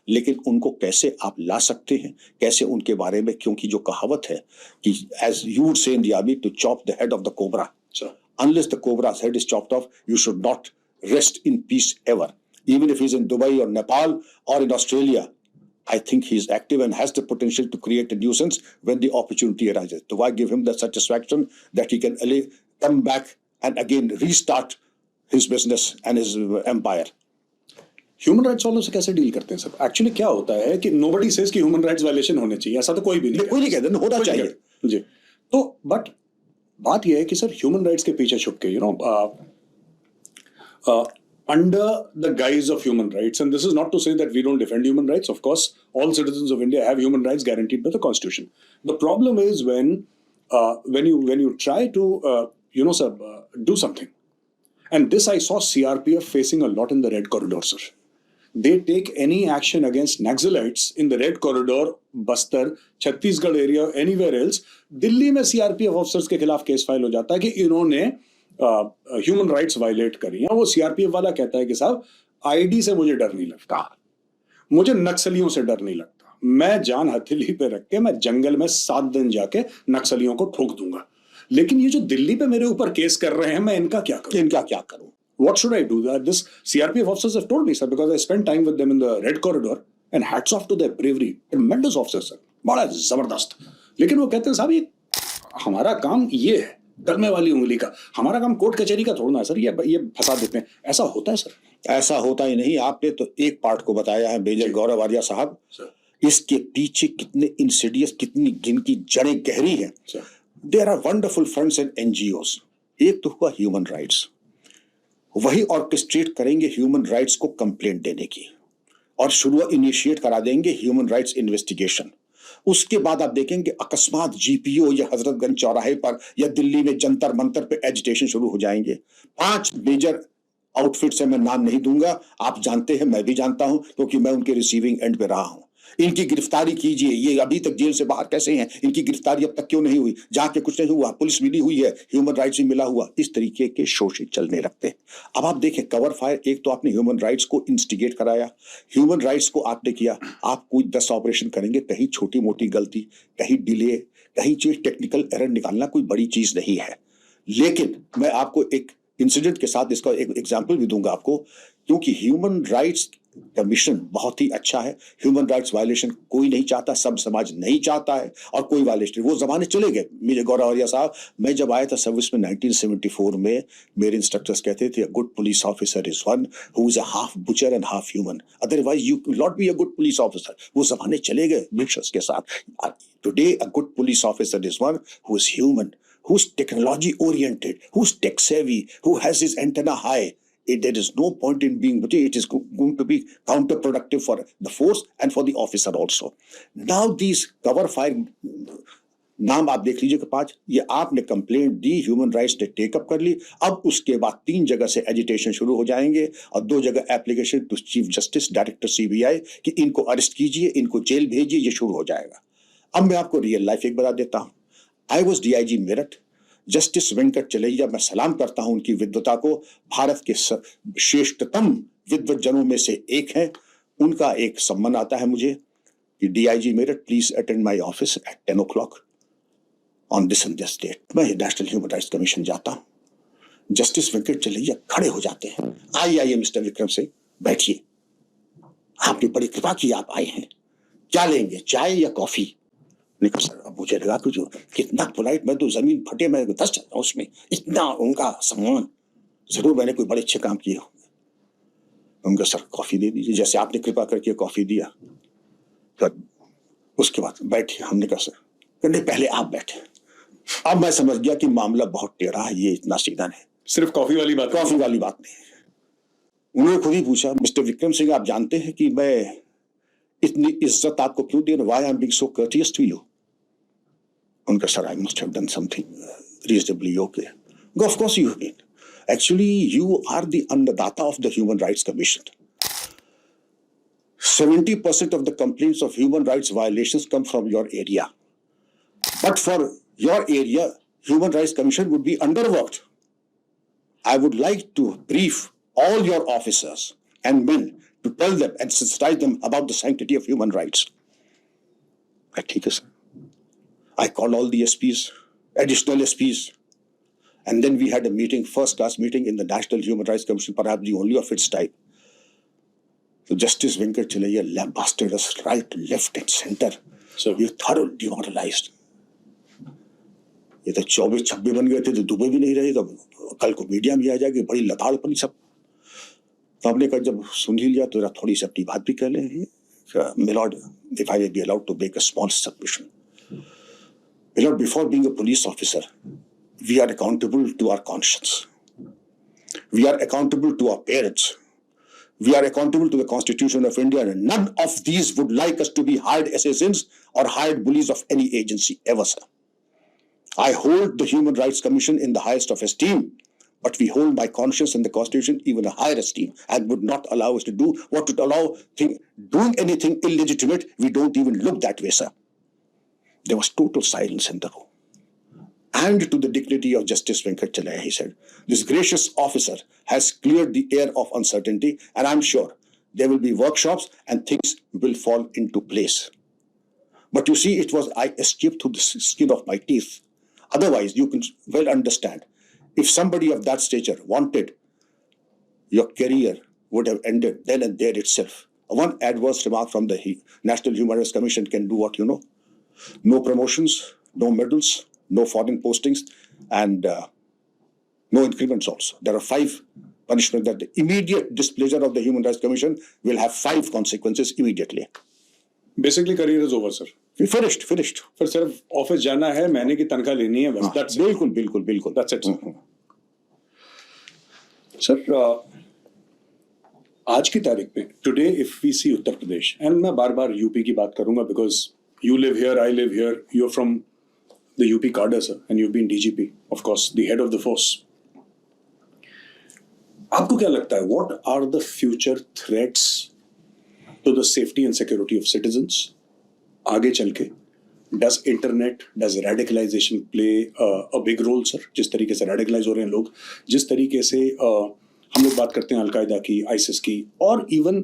लेकिन उनको कैसे आप ला सकते हैं, कैसे उनके बारे में, क्योंकि जो कहावत है कि as you would say in the army, to chop the head of the cobra. Sir. Unless the cobra's head is chopped off, you should not rest in peace ever. Even if he's in Dubai or Nepal or in Australia, I think he's active and has the potential to create a nuisance when the opportunity arises. Do I give him the satisfaction that he can come back and again restart his business and his empire? Human rights वालों से कैसे deal करते हैं sir? Actually क्या होता है कि nobody says कि ह्यूमन राइट्स वायलेशन होने चाहिए, ऐसा तो कोई भी नहीं, कोई नहीं कहता, होना चाहिए जी. तो बट बात यह है कि सर ह्यूमन राइट्स के पीछे छुप के under the guise of human rights, and this is not to say that we don't defend human rights. Of course, all citizens of India have human rights guaranteed by the Constitution. The problem is when you try to do something, and this I saw CRPF facing a lot in the Red Corridor, sir. They take any action against Naxalites in the Red Corridor, Bastar, Chhattisgarh area, anywhere else. Delhi में CRPF officers के खिलाफ case file हो जाता है कि इन्होंने human rights violate करी हैं. वो CRPF वाला कहता है कि साहब आईडी से मुझे डर नहीं लगता, मुझे नक्सलियों से डर नहीं लगता। मैं जान हथेली पे रख के मैं जंगल में 7 दिन जाके नक्सलियों को ठोक दूंगा। लेकिन ये जो दिल्ली पे मेरे ऊपर केस कर रहे हैं, मैं इनका क्या करूं? इनका क्या करूं? What should I do? This CRPF officers have told me, sir, because I spent time with them in the Red Corridor, and hats off to their bravery. Tremendous officers, sir. बड़ा जबरदस्त। लेकिन वो कहते हैं साहब ये हमारा काम ये है, डरने वाली उंगली का। हमारा काम कोर्ट कचहरी का थोड़ा ना है सर, ये फंसा देते हैं। ऐसा होता है सर? ऐसा होता ही नहीं। आपने तो एक पार्ट को बताया है मेजर गौरव आर्या साहब, इसके पीछे कितने इंसिडियस, कितनी इनकी जड़ें गहरी हैं। There are wonderful fronts and NGOs. एक तो हुआ ह्यूमन राइट्स, वही ऑर्केस्ट्रेट करेंगे ह्यूमन राइट्स को कंप्लेंट देने की और शुरू इनिशिएट करा देंगे ह्यूमन राइट्स इन्वेस्टिगेशन। उसके बाद आप देखेंगे अकस्मात जीपीओ या हजरतगंज चौराहे पर या दिल्ली में जंतर मंतर पे एजिटेशन शुरू हो जाएंगे। 5 मेजर आउटफिट से मैं नाम नहीं दूंगा, आप जानते हैं, मैं भी जानता हूं, क्योंकि मैं उनके रिसीविंग एंड पे रहा हूं। इनकी गिरफ्तारी कीजिए, ये अभी तक जेल से बाहर कैसे हैं? इनकी गिरफ्तारी अब तक क्यों नहीं हुई? जाके कुछ नहीं हुआ, पुलिस मिली हुई है, ह्यूमन राइट्स भी मिला हुआ। इस तरीके के शोषित चलने लगते हैं। अब आप देखें कवर फायर, एक तो आपने ह्यूमन राइट्स को इंस्टिगेट कराया, ह्यूमन राइट्स को आपने किया। आप कोई 10 ऑपरेशन करेंगे, कहीं छोटी मोटी गलती, कहीं डिले, कहीं चीज टेक्निकल एरर निकालना कोई बड़ी चीज नहीं है। लेकिन मैं आपको एक इंसिडेंट के साथ इसका एक एग्जाम्पल भी दूंगा आपको, क्योंकि ह्यूमन राइट्स कमीशन बहुत ही अच्छा है। ह्यूमन राइट्स वायलेशन कोई नहीं चाहता, सब समाज नहीं चाहता है, और कोई वायलेशन, वो जमाने चले गए। मेरे गौरव आर्या साहब, मैं जब आया था सर्विस में 1974 में, मेरे इंस्ट्रक्टर्स कहते थे, good police officer is one who is a half butcher and half human, otherwise you will not be a good police officer. वो जमाने चले गए ब्रिटिशर्स के साथ। Today a good police officer is one who is human, who's technology oriented, who's tech savvy, who has his antenna high. There is no point in being, but it is going to be counterproductive for the force and for the officer also. Now these cover fire नाम आप देख लीजिए कि 5, ये आपने complaint दी, human rights ने take up कर ली। अब उसके बाद 3 जगह से एजिटेशन शुरू हो जाएंगे और 2 जगह application to chief justice, director CBI कि इनको अरेस्ट कीजिए, इनको जेल भेजिए, ये शुरू हो जाएगा। अब मैं आपको रियल लाइफ एक बता देता हूं। I was DIG Meerut, justice Venkat Chalaiah, मैं सलाम करता हूं उनकी विद्वता को, भारत के श्रेष्ठतम विद्वत जनों में से एक हैं। उनका एक सम्मान आता है मुझे कि DIG Meerut, please attend my office at 10 o'clock on this and this date. मैं नेशनल ह्यूमन राइट्स कमीशन जाता हूं। जस्टिस वेंकट चलैया खड़े हो जाते हैं। आइए मिस्टर विक्रम सिंह, बैठिए, आपने बड़ी कृपा की, आप आए हैं, क्या लेंगे, चाय या कॉफी? लेकिन सर, अब मुझे लगा कि जो कितना पोलाइट, मैं तो जमीन फटे मैं दस जाता हूं उसमें, इतना उनका सम्मान, जरूर मैंने कोई बड़े अच्छे काम किए होंगे। उनका सर कॉफी दे दीजिए, जैसे आपने कृपा करके कॉफी दिया। सर उसके बाद बैठे, हमने कहा सर, कहने पहले आप बैठे। अब मैं समझ गया कि मामला बहुत टेढ़ा है, ये इतना सीधा नहीं। सिर्फ कॉफी वाली बात? कॉफी वाली बात नहीं। उन्होंने खुद ही पूछा, मिस्टर विक्रम सिंह, आप जानते हैं कि मैं इतनी इज्जत आपको क्यों दे रहा हूं? Why I am being so courteous to you? उनका sir, I must have done something reasonably okay. Of course you have been, actually you are the annadata of the human rights commission. 70% of the complaints of human rights violations come from your area, but for your area, Human Rights Commission would be underworked. I would like to brief all your officers and men to tell them and sensitize them about the sanctity of human rights. ठीक है sir. I called all the SPs, additional SPs, and then we had a meeting, first class meeting in the National Human Rights Commission, perhaps the only of its type. So Justice Venkat Chilaiya lambasted us right, left and center. So we thoroughly demoralized. ये तो 24-26 बन गए थे, तो Dubai भी नहीं रहे, तो कल को मीडिया में आ जाएगी, बड़ी लताड़ पड़ी सब। तो हमने कहा जब सुन ही लिया तो जरा थोड़ी सी अपनी बात भी कर लें। My lord, if I may be allowed to make a small submission. My lord, before being a police officer, we are accountable to our conscience. We are accountable to our parents. We are accountable to the Constitution of India, and none of these would like us to be hired assassins or hired bullies of any agency ever, sir. I hold the Human Rights Commission in the highest of esteem, but we hold my conscience and the Constitution even a higher esteem, and would not allow us to do what would allow doing anything illegitimate. We don't even look that way, sir. There was total silence in the room. and to the dignity of Justice Venkat Chalaya, he said. This gracious officer has cleared the air of uncertainty, and I'm sure there will be workshops and things will fall into place. But you see, I escaped through the skin of my teeth. Otherwise, you can well understand, if somebody of that stature wanted, your career would have ended then and there itself. One adverse remark from the National Human Rights Commission can do what you know. No promotions, no medals, no foreign postings, and no increments also. There are 5 punishments that the immediate displeasure of the Human Rights Commission will have 5 consequences immediately. Basically, career is over, sir. We finished. फिर सिर्फ office जाना है, महीने की तनख्वाह लेनी है, बस. That's it. बिल्कुल. That's it, sir. सर, आज की तारीख में today if we see Uttar Pradesh, and मैं बार बार यूपी की बात करूंगा because you live here, I live here, you are from the UP cadre sir, and you been DGP, of course the head of the force. आपको क्या लगता है, what are the future threats to the safety and security of citizens आगे चल के? Does internet, does radicalisation play a big role sir? जिस तरीके से रेडिकलाइज हो रहे हैं लोग, जिस तरीके से हम लोग बात करते हैं अलकायदा की, आईसिस की, और even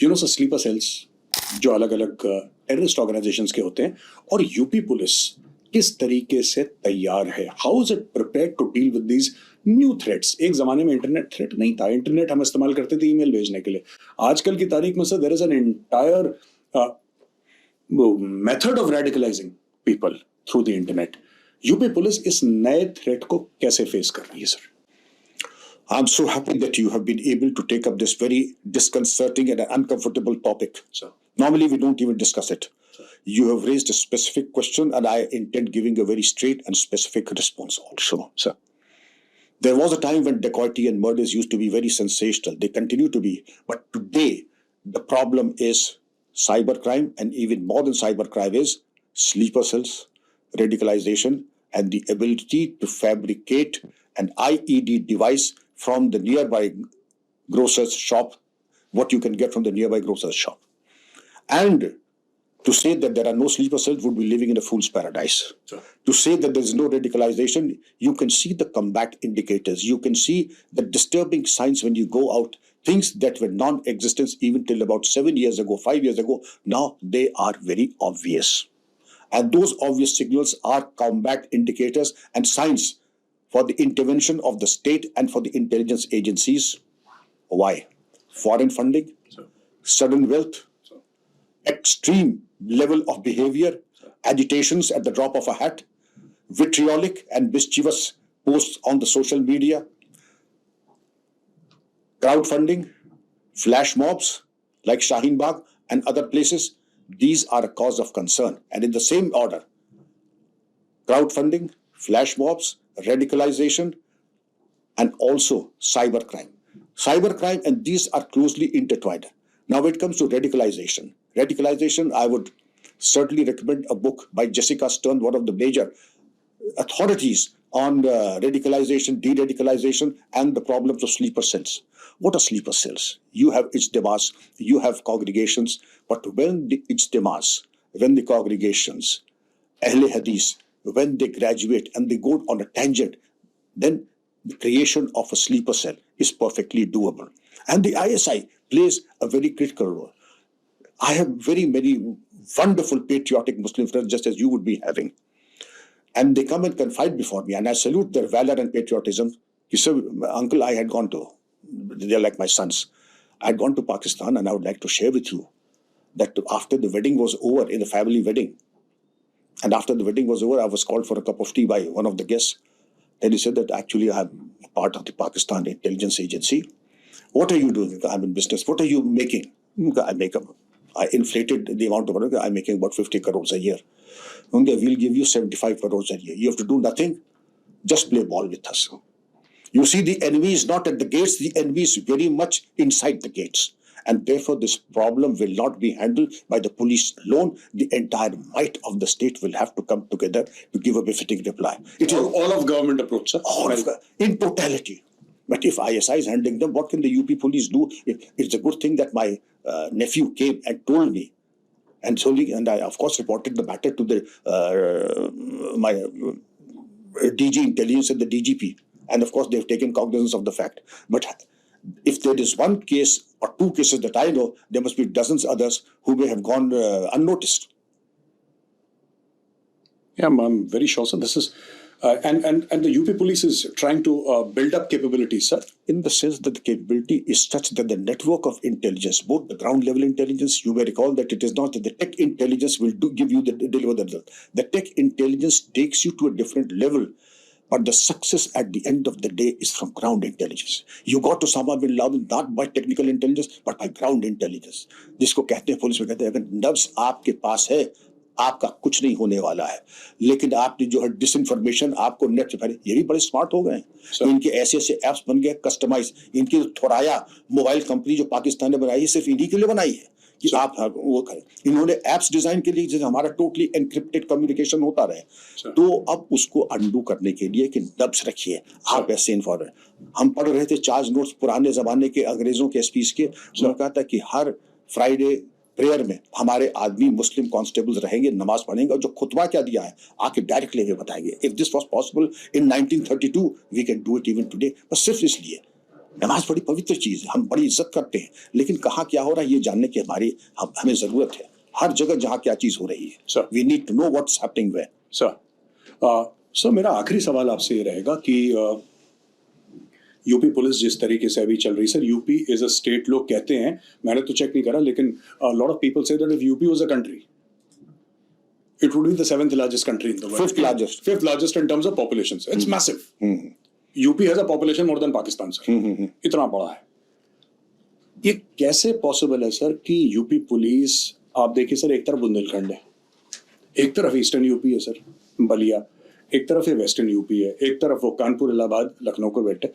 you know sir sleeper cells जो अलग अलग टेररिस्ट ऑर्गेनाइजेशंस के होते हैं, और यूपी पुलिस किस तरीके से तैयार है? How is it prepared to deal with these new threats? एक जमाने में इंटरनेट थ्रेट नहीं था, इंटरनेट हम इस्तेमाल करते थे ईमेल भेजने के लिए. आजकल की तारीख में sir there is an entire method of radicalising people through the internet. UP police इस नए थ्रेट को कैसे फेस कर रही है sir? I'm so happy that you have been able to take up this very disconcerting and uncomfortable topic. Sir. Normally, we don't even discuss it. Sir. You have raised a specific question, and I intend giving a very straight and specific response also, sir. There was a time when dacoity and murders used to be very sensational. They continue to be. But today, the problem is cybercrime, and even more than cybercrime is sleeper cells, radicalization, and the ability to fabricate an IED device from the nearby grocer's shop, what you can get from the nearby grocer's shop. And to say that there are no sleeper cells would be living in a fool's paradise. Sure. To say that there is no radicalization, you can see the comeback indicators. You can see the disturbing signs when you go out. Things that were non-existent even till about 7 years ago, 5 years ago, now they are very obvious. And those obvious signals are comeback indicators and signs for the intervention of the state and for the intelligence agencies. Why? Foreign funding, Sir. sudden wealth, Sir. extreme level of behavior, Sir. agitations at the drop of a hat, vitriolic and mischievous posts on the social media, crowdfunding, flash mobs like Shaheen Bagh and other places. These are a cause of concern. And in the same order, crowdfunding, flash mobs, radicalization, and also cybercrime. Cybercrime and these are closely intertwined. Now, when it comes to radicalization, I would certainly recommend a book by Jessica Stern, one of the major authorities on radicalization, de-radicalization, and the problems of sleeper cells. What are sleeper cells? You have ijtimas, you have congregations, but when the ijtimas, when the congregations, Ahle Hadith, when they graduate and they go on a tangent, then the creation of a sleeper cell is perfectly doable. And the ISI plays a very critical role. I have very many wonderful patriotic Muslim friends, just as you would be having. And they come and confide before me, and I salute their valor and patriotism. He said, Uncle, I had gone to, they're like my sons, I had gone to Pakistan, and I would like to share with you that after the wedding was over, in the family wedding, and after the wedding was over, I was called for a cup of tea by one of the guests. Then he said that actually I'm part of the Pakistan intelligence agency. What are you doing? I'm in business. What are you making? I inflated the amount of money. I'm making about 50 crores a year. Okay, we'll give you 75 crores a year. You have to do nothing. Just play ball with us. You see, the enemy is not at the gates. The enemy is very much inside the gates. And therefore, this problem will not be handled by the police alone. The entire might of the state will have to come together to give a befitting reply. It is all of government approach, sir. In totality. But if ISI is handling them, what can the UP police do? It's a good thing that my nephew came and told me. And I, of course, reported the matter to my DG intelligence and the DGP, and of course they've taken cognizance of the fact. But if there is one case or two cases that I know, there must be dozens others who may have gone unnoticed. Yeah, I'm very sure, sir. This is, and the UP police is trying to build up capabilities, sir. In the sense that the capability is such that the network of intelligence, both the ground level intelligence, you may recall that it is not that the tech intelligence will give you deliver the result. The tech intelligence takes you to a different level, but the success at the end of the day is from ground intelligence. You got to Osama bin Laden not by technical intelligence, but by ground intelligence. जिसको कहते हैं police में कहते हैं अगर नब्ज आपके पास है, आपका कुछ नहीं होने वाला है। लेकिन आपने जो है डिसइंफॉर्मेशन आपको नेट पे फैले, ये भी बड़े स्मार्ट हो गए हैं। इनके ऐसे ऐसे एप्स बन गए कस्टमाइज। इनकी थोराया मोबाइल कंपनी जो पाकिस्तान ने बनाई है सिर्फ इन्हीं के लिए बनाई है कि आप वो करें। इन्होंने एप्स डिजाइन के लिए जैसे हमारा टोटली एनक्रिप्टेड कम्युनिकेशन होता रहे, तो अब उसको अंडू करने के लिए कि नब्ज रखिए आप ऐसे इन्फॉर्मेशन। हम पढ़ रहे थे चार्ज नोट्स पुराने जमाने के अंग्रेजों के स्पीच के, उन्होंने कहा था कि हर फ्राइडे प्रेयर में हमारे आदमी मुस्लिम कांस्टेबल्स रहेंगे, नमाज पढ़ेंगे और जो खुतबा क्या दिया है आके डायरेक्टली हमें बताएंगे। If this was possible in 1932 we can do it even today. बस सिर्फ इसलिए नमाज बड़ी पवित्र चीज है, हम बड़ी इज्जत करते हैं, लेकिन कहाँ क्या हो रहा है ये जानने की हमें जरूरत है। हर जगह जहाँ क्या चीज हो रही है, we need to know what's happening where. Sir मेरा आखिरी सवाल आपसे ये रहेगा कि यूपी पुलिस जिस तरीके से अभी चल रही, sir UP is a state, लोग कहते हैं, मैंने तो चेक नहीं करा, लेकिन lot of people say that if UP was a country it would be the 7th largest country in the world, 5th largest in terms of population. It's massive. UP has a population more than Pakistan, sir. इतना बड़ा है। ये कैसे possible है sir कि UP police, आप देखिए sir, एक तरफ बुंदेलखंड है, एक तरफ ईस्टर्न यूपी है सर, बलिया, एक तरफ ये वेस्टर्न यूपी है, एक तरफ वो कानपुर, इलाहाबाद, लखनऊ को बेल्ट है।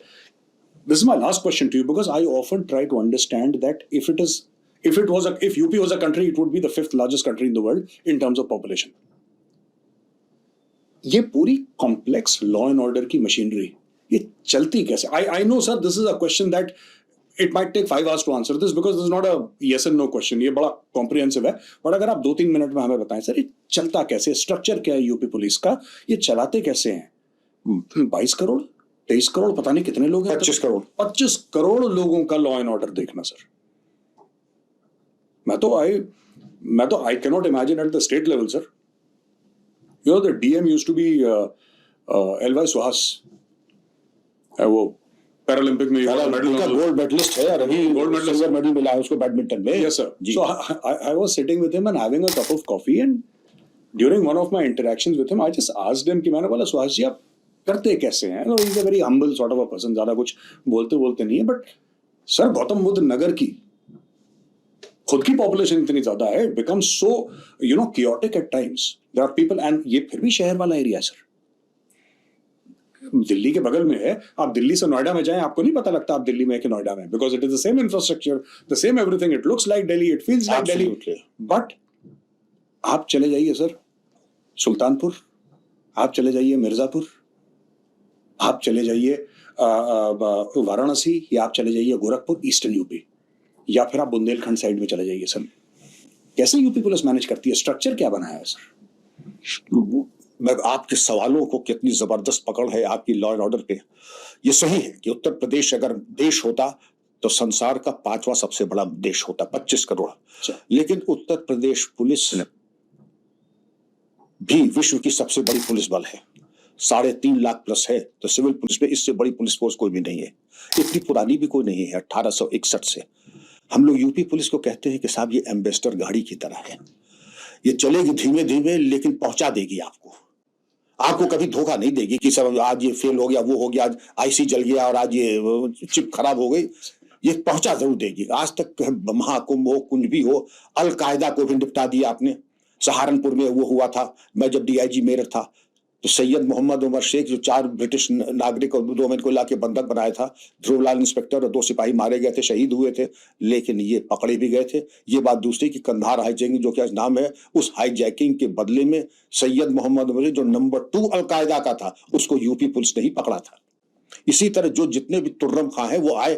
This is my last question to you, because I often try to understand that if UP was a country, it would be the 5th largest country in the world in terms of population. ये पूरी complex law and order की machinery ये चलती कैसे? I know sir, this is a question that it might take 5 hours to answer this, because this is not a yes and no question. ये बड़ा comprehensive है, और अगर आप 2-3 मिनट में हमें बताएं सर, ये चलता कैसे, स्ट्रक्चर क्या है यूपी पुलिस का, ये चलाते कैसे हैं? 22 करोड़ 23 करोड़ पता नहीं कितने लोग हैं, 25 करोड़ लोगों का लॉ एंड ऑर्डर देखना सर। मैं तो I can not imagine at the state level sir. You know the DM used to be LY Suhas, वो पैरालंपिक में गोल्ड मेडलिस्ट है, अभी गोल्ड मेडलिस्ट मेडल मिला है उसको बैडमिंटन में। Yes sir. So I was sitting with him and having a cup of coffee, and during one of my interactions with him I just asked him कि मैंने बोला सुहास जी आप करते कैसे हैं? No, he is a very humble sort of a person, ज्यादा कुछ बोलते नहीं है, बट सर गौतम बुद्ध नगर की खुद की पॉपुलेशन इतनी ज्यादा है, it becomes so you know chaotic at times, there are people, and ये फिर भी शहर वाला एरिया है सर, दिल्ली के बगल में है। आप दिल्ली से नोएडा में जाएं, आपको नहीं पता लगता आप दिल्ली में है कि नोएडा में, because it is the same infrastructure, the same everything, it looks like Delhi, it feels like Delhi. But आप चले जाइए सर सुल्तानपुर, आप चले जाइए मिर्जापुर, आप चले जाइए वाराणसी, या आप चले जाइए गोरखपुर, ईस्टर्न यूपी, या फिर आप बुंदेलखंड साइड में चले जाइए सर, कैसे यूपी पुलिस मैनेज करती है? स्ट्रक्चर क्या बनाया है सर? मैं आपके सवालों को कितनी जबरदस्त पकड़ है आपकी लॉ एंड ऑर्डर पे। ये सही है कि उत्तर प्रदेश अगर देश होता तो संसार का 5वां सबसे बड़ा देश होता, 25 करोड़। लेकिन उत्तर प्रदेश पुलिस भी विश्व की सबसे बड़ी पुलिस बल है, 3.5 लाख प्लस है, तो सिविल पुलिस में इससे बड़ी पुलिस फोर्स कोई भी नहीं है। इतनी पुरानी भी कोई नहीं है, 1861 से। हम लोग यूपी पुलिस को कहते हैं कि साहब ये एम्बेसडर गाड़ी की तरह है, ये चलेगी धीमे धीमे लेकिन पहुंचा देगी आपको कभी धोखा नहीं देगी कि सब आज ये फेल हो गया, वो हो गया, आज आईसी जल गया और आज ये चिप खराब हो गई, ये पहुंचा जरूर देगी। आज तक महाकुंभ हो, कुंज भी हो, अलकायदा को भी निपटा दिया आपने। सहारनपुर में वो हुआ था, मैं जब डीआईजी मेरठ था तो सैयद मोहम्मद उमर शेख जो 4 ब्रिटिश नागरिक और 2 को लाके बंधक बनाया था, ध्रुवलाल इंस्पेक्टर और 2 सिपाही मारे गए थे, शहीद हुए थे, लेकिन ये पकड़े भी गए थे। ये बात दूसरी कि कंधार हाईजैकिंग जो क्या नाम है, उस हाईजैकिंग के बदले में सैयद मोहम्मद उमर जो नंबर 2 अलकायदा का था उसको यूपी पुलिस ने ही पकड़ा था। इसी तरह जो जितने भी तुर्रम खां हैं वो आए,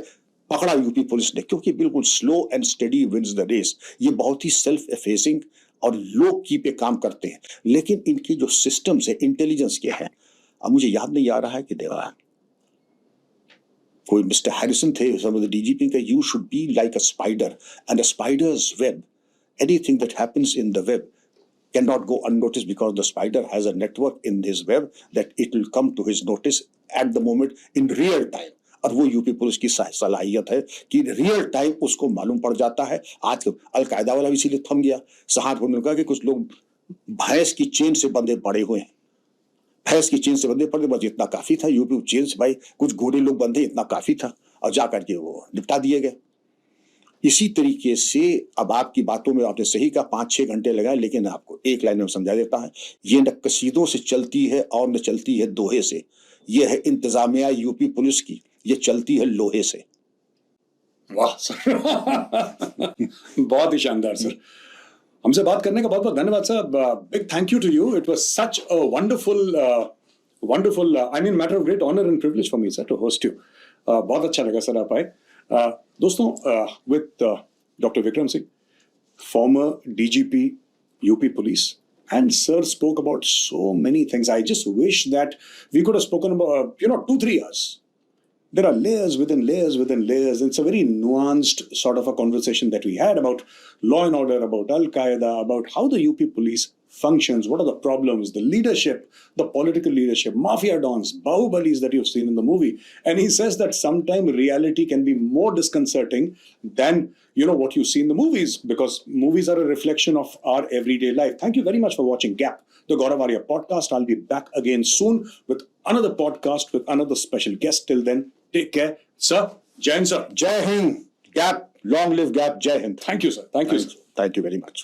पकड़ा यूपी पुलिस ने, क्योंकि बिल्कुल slow and steady wins the race. ये बहुत ही सेल्फ एफेसिंग और लो की पे काम करते हैं, लेकिन इनकी जो सिस्टम्स है, इंटेलिजेंस क्या है, अब मुझे याद नहीं आ रहा है कि देवा कोई मिस्टर हैरिसन थे डीजीपी का, you should be like a spider and a spiders web, anything that happens in the web cannot go unnoticed because the spider has a network in his web that it will come to his notice at the moment in real time. और वो UP police की सलाहियत है कि real time उसको मालूम पड़ जाता है। आज अलकायदा वाला भी इसीलिए थम गया। सहारनपुर ने कहा कि कुछ लोग भैंस की चेन से बंधे पड़े हुए हैं, भैंस की चेन से बंधे पड़े, बस इतना काफी था। यूपी चेन से भाई कुछ गोरे लोग बंधे, इतना काफी था, और जाकर के वो निपटा दिए गए। इसी तरीके से अब आपकी बातों में आपने सही कहा, 5-6 घंटे लगाए, लेकिन आपको एक लाइन में समझा देता है, ये न कसीदों से चलती है और न चलती है दोहे से। ये है इंतजामिया यूपी पुलिस की, ये चलती है लोहे से। वाह सर बहुत ही शानदार सर। हमसे बात करने का बहुत बहुत धन्यवाद सर। Big thank you to you. It was such a wonderful I mean matter of great honour and privilege for me sir to host you. बहुत अच्छा लगा सर आप आए। दोस्तों, with Dr. Vikram Singh, former DGP, UP Police, and sir spoke about so many things. I just wish that we could have spoken about, 2-3 hours. There are layers within layers within layers. It's a very nuanced sort of a conversation that we had about law and order, about Al-Qaeda, about how the UP Police functions, what are the problems, the leadership, the political leadership, mafia dons, bahubalis that you've seen in the movie. And he says that sometimes reality can be more disconcerting than what you see in the movies, because movies are a reflection of our everyday life. Thank you very much for watching Gap, the Gaurav Arya podcast. I'll be back again soon with another podcast with another special guest. Till then, take care. Sir, Jai Hind, sir. जय Hind. Gap, long live gap, जय Hind. Thank you, sir. Thank you, sir. Thank you very much.